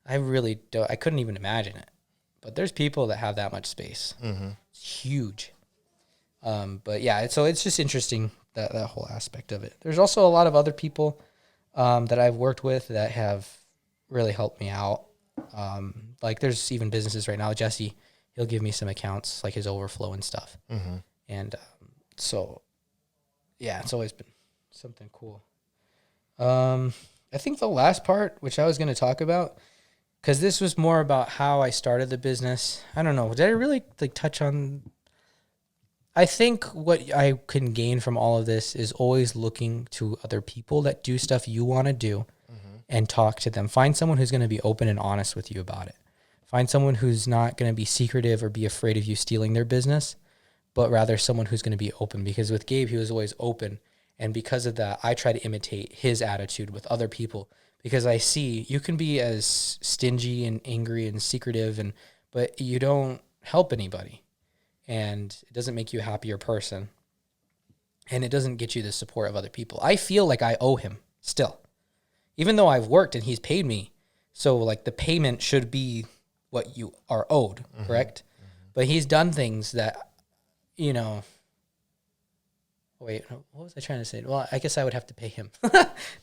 I really don't. I couldn't even imagine it. But there's people that have that much space. It's huge. But yeah, so it's just interesting, that whole aspect of it. There's also a lot of other people that I've worked with that have really helped me out. Like there's even businesses right now. Jesse, he'll give me some accounts, like his overflow and stuff. Mm-hmm. And so, yeah, it's always been something cool. I think the last part, which I was going to talk about, because this was more about how I started the business. I don't know. Did I really like touch on? I think what I can gain from all of this is always looking to other people that do stuff you want to do and talk to them. Find someone who's going to be open and honest with you about it. Find someone who's not going to be secretive or be afraid of you stealing their business, but rather someone who's going to be open. Because with Gabe, he was always open. And because of that, I try to imitate his attitude with other people, because I see you can be as stingy and angry and secretive, but you don't help anybody. And it doesn't make you a happier person. And it doesn't get you the support of other people. I feel like I owe him still, even though I've worked and he's paid me. So like the payment should be what you are owed, correct? But he's done things that, you know, wait, what was I trying to say? Well, I guess I would have to pay him.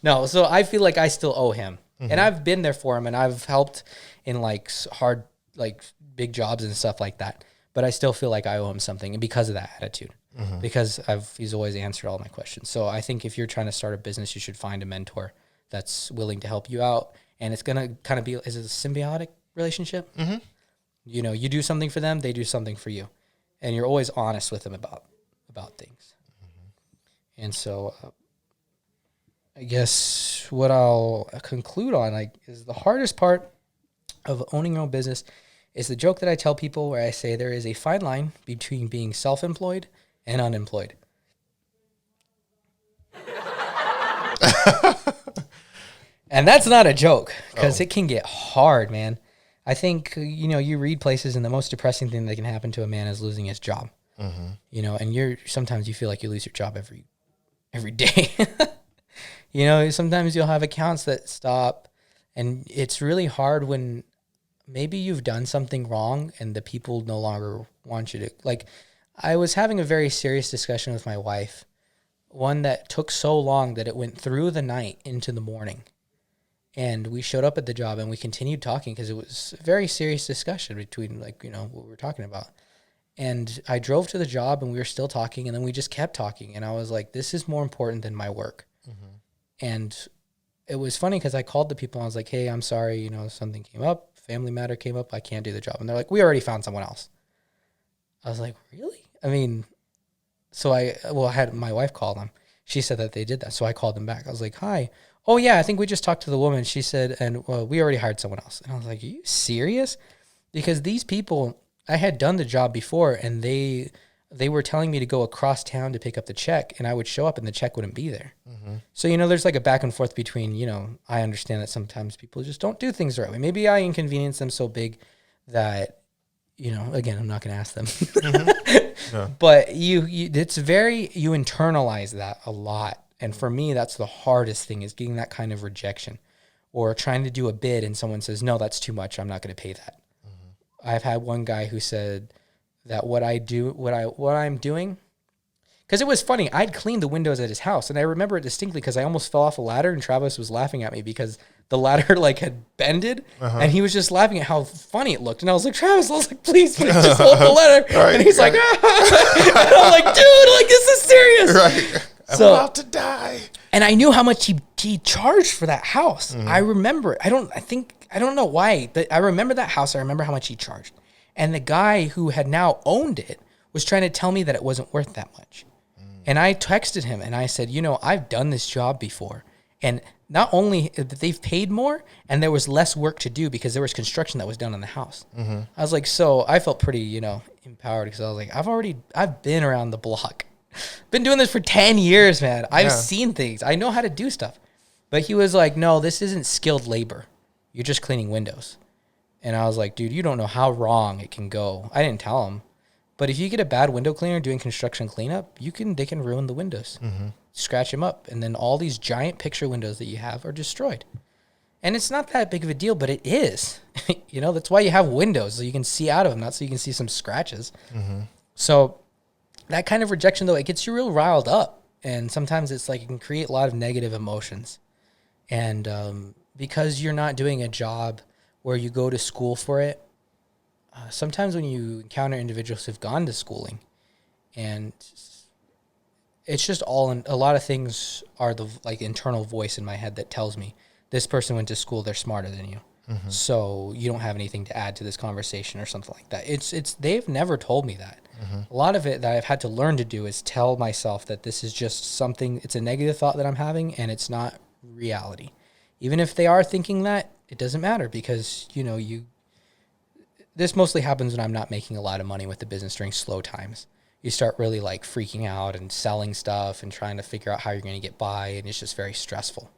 No, so I feel like I still owe him. And I've been there for him, and I've helped in like hard, like big jobs and stuff like that. But I still feel like I owe him something, and because of that attitude, because he's always answered all my questions. So I think if you're trying to start a business, you should find a mentor that's willing to help you out, and it's gonna kind of be, is it a symbiotic relationship? You know, you do something for them, they do something for you, and you're always honest with them about things. And so, I guess what I'll conclude on is the hardest part of owning your own business is the joke that I tell people where I say there is a fine line between being self-employed and unemployed. And that's not a joke, because it can get hard, man. I think, you know, you read places and the most depressing thing that can happen to a man is losing his job. You know, and sometimes you feel like you lose your job every day. You know, sometimes you'll have accounts that stop, and it's really hard when maybe you've done something wrong and the people no longer want you to. Like, I was having a very serious discussion with my wife, one that took so long that it went through the night into the morning. And we showed up at the job and we continued talking because it was a very serious discussion between, like, you know, what we were talking about. And I drove to the job and we were still talking, and then we just kept talking. And I was like, this is more important than my work. And it was funny because I called the people and I was like, hey, I'm sorry, you know, something came up, family matter came up, I can't do the job. And they're like, we already found someone else. I was like, really? I mean, so I had my wife call them. She said that they did that. So I called them back. I was like, hi. Oh, yeah, I think we just talked to the woman. She said, and well, we already hired someone else. And I was like, are you serious? Because these people, I had done the job before, and they were telling me to go across town to pick up the check, and I would show up and the check wouldn't be there. So, you know, there's like a back and forth between, you know, I understand that sometimes people just don't do things the right way. Maybe I inconvenience them so big that, you know, again, I'm not going to ask them. Yeah. But you internalize that a lot. And for me, that's the hardest thing, is getting that kind of rejection, or trying to do a bid and someone says, no, that's too much, I'm not going to pay that. I've had one guy who said that what I'm doing, because it was funny, I'd cleaned the windows at his house, and I remember it distinctly because I almost fell off a ladder, and Travis was laughing at me because the ladder like had bended, and he was just laughing at how funny it looked. And I was like, Travis, please just hold the ladder. Right, and he's like, ah. And I'm like, dude, like, this is serious. Right. I'm about to die. And I knew how much he charged for that house. I remember. I don't know why, but I remember that house. I remember how much he charged. And the guy who had now owned it was trying to tell me that it wasn't worth that much. And I texted him and I said, you know, I've done this job before. And not only that they've paid more, and there was less work to do because there was construction that was done on the house. I was like, so I felt pretty, you know, empowered, because I was like, I've been around the block. Been doing this for 10 years, man. I've seen things. I know how to do stuff. But he was like, no, this isn't skilled labor. You're just cleaning windows. And I was like, dude, you don't know how wrong it can go. I didn't tell him. But if you get a bad window cleaner doing construction cleanup, they can ruin the windows. Scratch them up. And then all these giant picture windows that you have are destroyed. And it's not that big of a deal, but it is. You know, that's why you have windows, so you can see out of them, not so you can see some scratches. So that kind of rejection, though, it gets you real riled up. And sometimes it's like it can create a lot of negative emotions. And because you're not doing a job where you go to school for it. Sometimes when you encounter individuals who've gone to schooling, and it's just all in, a lot of things are the like internal voice in my head that tells me this person went to school, they're smarter than you. So you don't have anything to add to this conversation or something like that. It's they've never told me that. A lot of it that I've had to learn to do is tell myself that this is just something, it's a negative thought that I'm having and it's not reality. Even if they are thinking that, it doesn't matter because, this mostly happens when I'm not making a lot of money with the business during slow times. You start really like freaking out and selling stuff and trying to figure out how you're going to get by, and it's just very stressful.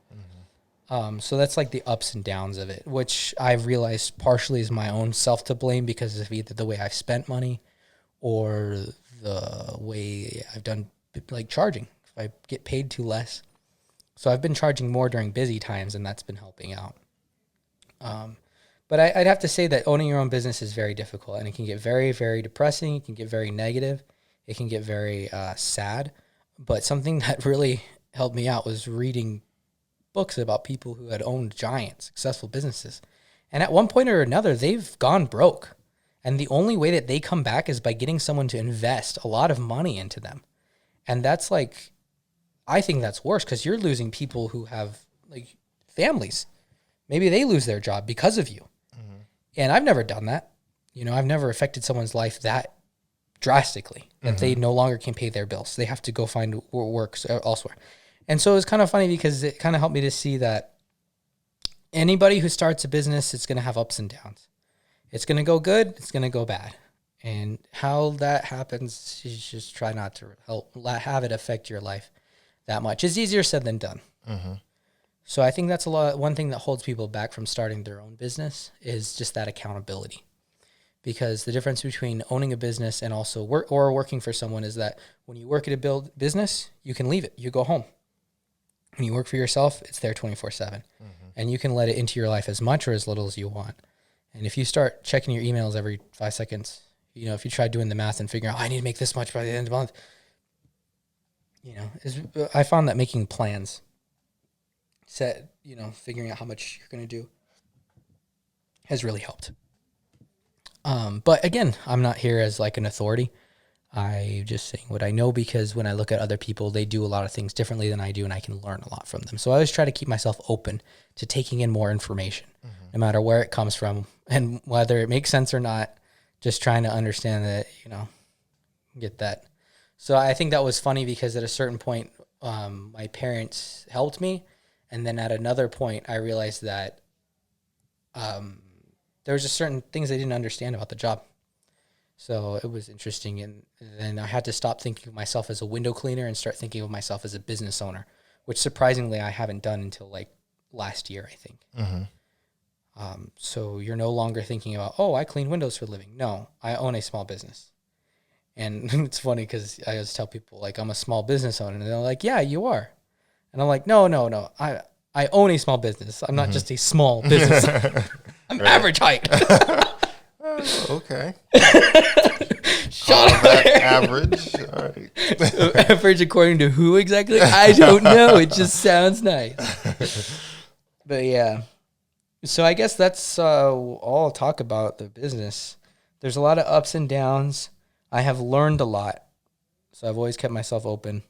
So that's like the ups and downs of it, which I've realized partially is my own self to blame because of either the way I've spent money or the way I've done like charging. If I get paid too less. So I've been charging more during busy times, and that's been helping out. But I'd have to say that owning your own business is very difficult, and it can get very, very depressing. It can get very negative. It can get very sad. But something that really helped me out was reading books about people who had owned giant, successful businesses. And at one point or another, they've gone broke. And the only way that they come back is by getting someone to invest a lot of money into them. And that's like, I think that's worse because you're losing people who have like families. Maybe they lose their job because of you. And I've never done that. I've never affected someone's life that drastically that they no longer can pay their bills. They have to go find work elsewhere. And so it's kind of funny because it kind of helped me to see that anybody who starts a business, it's going to have ups and downs. It's going to go good. It's going to go bad. And how that happens, you just try not to have it affect your life that much. It's easier said than done. So I think that's one thing that holds people back from starting their own business is just that accountability. Because the difference between owning a business and also working for someone is that when you work at a business, you can leave it. You go home. When you work for yourself, it's there 24/7. And you can let it into your life as much or as little as you want. And if you start checking your emails every 5 seconds, if you try doing the math and figuring out, I need to make this much by the end of the month, I found that making plans, figuring out how much you're going to do has really helped. But again, I'm not here as like an authority. I'm just saying what I know because when I look at other people, they do a lot of things differently than I do, and I can learn a lot from them. So I always try to keep myself open to taking in more information, no matter where it comes from and whether it makes sense or not, just trying to understand that, get that. So I think that was funny because at a certain point, my parents helped me. And then at another point, I realized that there was just certain things I didn't understand about the job. So it was interesting. And then I had to stop thinking of myself as a window cleaner and start thinking of myself as a business owner, which surprisingly I haven't done until like last year, I think. So you're no longer thinking about, I clean windows for a living. No, I own a small business. And it's funny because I always tell people, like, I'm a small business owner. And they're like, yeah, you are. And I'm like, no. I own a small business. I'm not just a small business. I'm average height. Okay. Shut up. Average. All right. Average according to who exactly? I don't know. It just sounds nice. But yeah. So I guess that's all I'll talk about the business. There's a lot of ups and downs. I have learned a lot. So I've always kept myself open.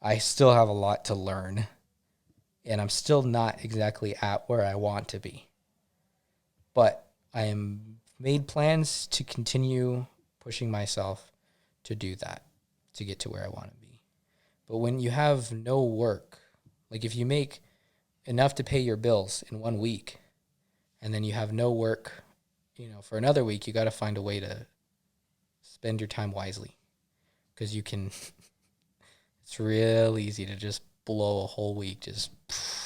I still have a lot to learn. And I'm still not exactly at where I want to be. But I am made plans to continue pushing myself to do that, to get to where I want to be. But when you have no work, like if you make enough to pay your bills in 1 week, and then you have no work, for another week, you got to find a way to spend your time wisely. Because you can, it's real easy to just blow a whole week,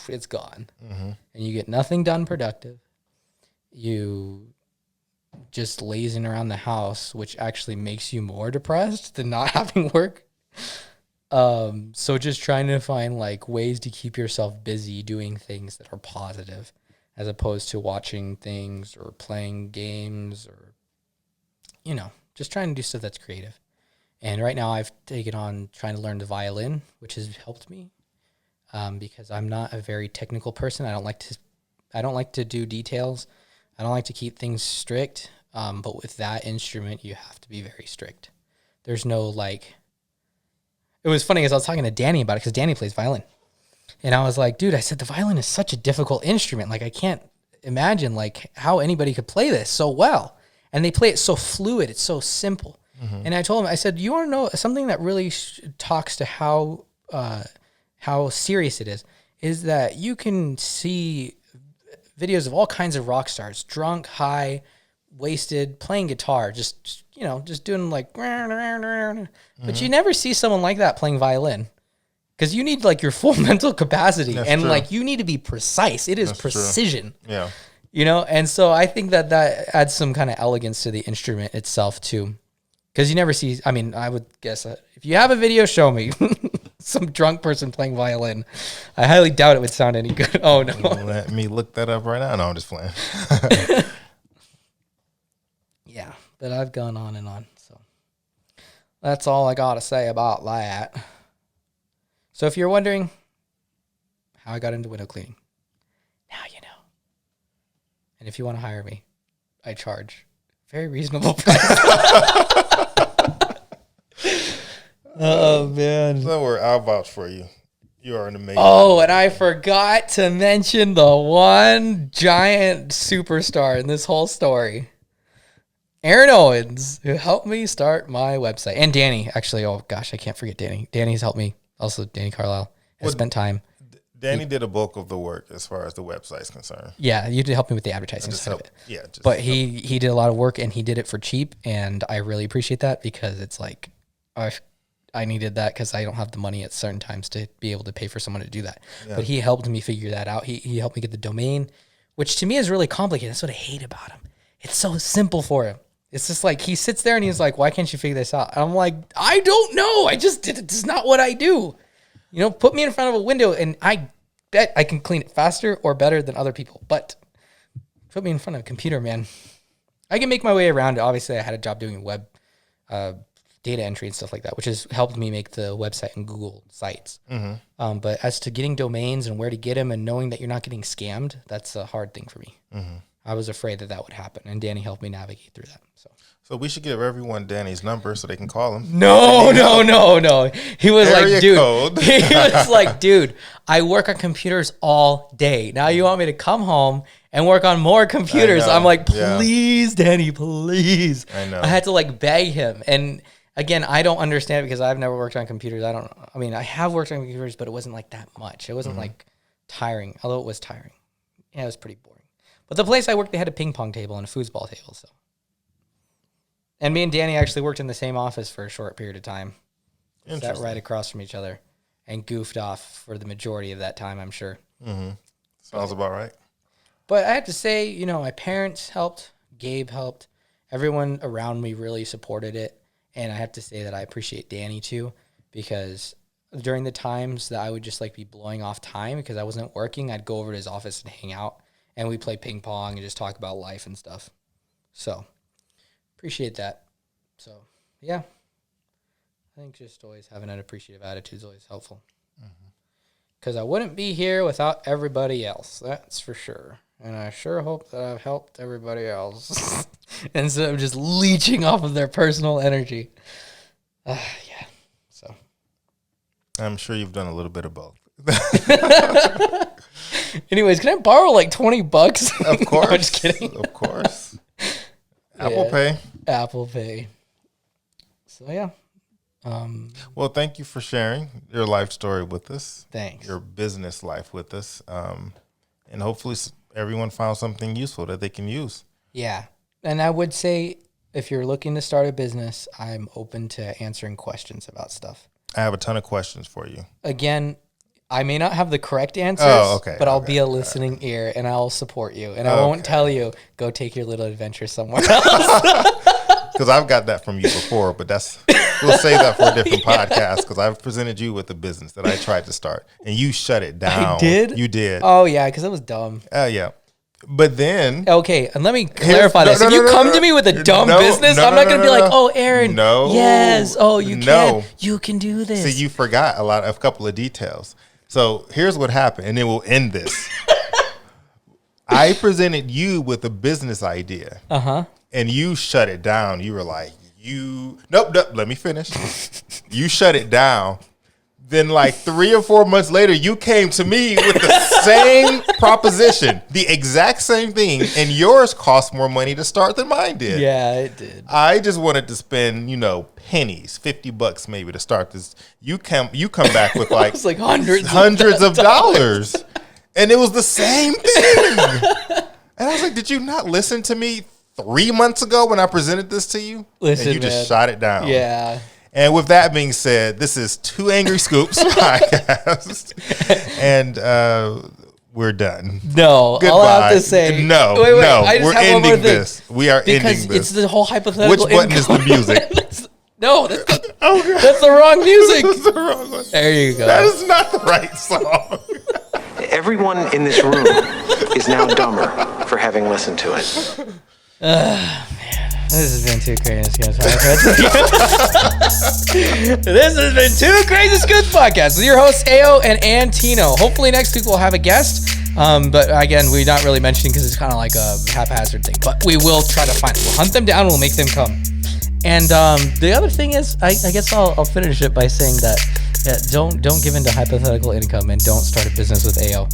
it's gone. And you get nothing done productive. You just lazing around the house, which actually makes you more depressed than not having work. So just trying to find like ways to keep yourself busy doing things that are positive as opposed to watching things or playing games or, just trying to do stuff that's creative. And right now I've taken on trying to learn the violin, which has helped me because I'm not a very technical person. I don't like to do details. I don't like to keep things strict, but with that instrument, you have to be very strict. There's no like. It was funny because I was talking to Danny about it because Danny plays violin, and I was like, dude, I said the violin is such a difficult instrument. Like I can't imagine like how anybody could play this so well, and they play it so fluid. It's so simple. And I told him, I said, you want to know something that really talks to how serious it is that you can see videos of all kinds of rock stars, drunk, high, wasted, playing guitar, just doing like, but you never see someone like that playing violin because you need like your full mental capacity. That's true. Like you need to be precise. It is That's precision. True. Yeah. And so I think that adds some kind of elegance to the instrument itself too. Because you never see, I mean, I would guess that if you have a video, show me some drunk person playing violin. I highly doubt it would sound any good. Oh, no. Let me look that up right now. No, I'm just playing. Yeah, but I've gone on and on. So that's all I got to say about that. So if you're wondering how I got into window cleaning, now you know. And if you want to hire me, I charge very reasonable price. Oh, man. So I'll vouch for you. You are an amazing. Oh, and I forgot to mention the one giant superstar in this whole story. Aaron Owens, who helped me start my website. And Danny, actually. Oh, gosh, I can't forget Danny. Danny's helped me. Also, Danny Carlisle has spent time. Danny did a bulk of the work as far as the website's concerned. Yeah, you did help me with the advertising side of it. Yeah, but he did a lot of work, and he did it for cheap, and I really appreciate that because it's like I needed that because I don't have the money at certain times to be able to pay for someone to do that. Yeah. But he helped me figure that out. He helped me get the domain, which to me is really complicated. That's what I hate about him. It's so simple for him. It's just like he sits there and he's like, why can't you figure this out? And I'm like, I don't know. It's not what I do. Put me in front of a window and I bet I can clean it faster or better than other people. But put me in front of a computer, man. I can make my way around it. Obviously, I had a job doing web data entry and stuff like that, which has helped me make the website and Google sites. Mm-hmm. But as to getting domains and where to get them and knowing that you're not getting scammed, that's a hard thing for me. Mm-hmm. I was afraid that would happen, and Danny helped me navigate through that. So we should give everyone Danny's number so they can call him. No. He was like, dude. He was like, dude, I work on computers all day. Now you want me to come home and work on more computers? I'm like, please, yeah. Danny, please. I know. I had to like beg him. And again, I don't understand because I've never worked on computers. I have worked on computers, but it wasn't like that much. It wasn't like tiring, although it was tiring. Yeah, it was pretty boring. But the place I worked, they had a ping pong table and a foosball table, so. And me and Danny actually worked in the same office for a short period of time. Sat right across from each other and goofed off for the majority of that time, I'm sure. Mm-hmm. Sounds about right. But I have to say, my parents helped. Gabe helped. Everyone around me really supported it. And I have to say that I appreciate Danny, too, because during the times that I would just be blowing off time because I wasn't working, I'd go over to his office and hang out. And we'd play ping pong and just talk about life and stuff. So, appreciate that. So, yeah. I think just always having an appreciative attitude is always helpful. Because I wouldn't be here without everybody else. That's for sure. And I sure hope that I've helped everybody else. Instead of just leeching off of their personal energy. Yeah. So. I'm sure you've done a little bit of both. Anyways, can I borrow $20? Of course. No, just kidding. Of course. Apple Pay. Apple Pay. So, yeah. Well, thank you for sharing your life story with us. Thanks. Your business life with us. And hopefully everyone found something useful that they can use. Yeah. And I would say if you're looking to start a business, I'm open to answering questions about stuff. I have a ton of questions for you. Again, I may not have the correct answers, but I'll be a listening ear and I'll support you. And I won't tell you, go take your little adventure somewhere else. Because I've got that from you before, but we'll save that for a different podcast because I've presented you with a business that I tried to start and you shut it down. I did? You did. Oh, yeah, because it was dumb. Yeah. But then... Okay, and let me clarify this. If you come to me with a dumb business, I'm not going to be like, oh, Aaron, yes, you can do this. See, you forgot a couple of details. So here's what happened, and then we'll end this. I presented you with a business idea. Uh-huh. And you shut it down. You were like, nope, let me finish. You shut it down. Then like 3 or 4 months later, you came to me with the same proposition, the exact same thing, and yours cost more money to start than mine did. Yeah, it did. I just wanted to spend, pennies, $50 maybe to start this. You come back with like, it's like hundreds of dollars. And it was the same thing. And I was like, did you not listen to me 3 months ago when I presented this to you? Listen, and you just shot it down. Yeah. And with that being said, this is Two Angry Scoops podcast. And we're done. No, Goodbye. all I have to say. No, wait, no, I just we're have one more ending thing. this. We are ending this. Because it's the whole hypothetical. Which button is the music? No, that's the wrong music. That's the wrong one. There you go. That is not the right song. Everyone in this room is now dumber for having listened to it. Man. This has been Two Crazy Scoops podcast. This has been Two Crazy Scoops podcast with your hosts Ao and Antino. Hopefully next week we'll have a guest. But again, we're not really mentioning because it's kind of like a haphazard thing. But we will try to find it. We'll hunt them down. We'll make them come. And the other thing is, I guess I'll finish it by saying that don't give into hypothetical income and don't start a business with Ao.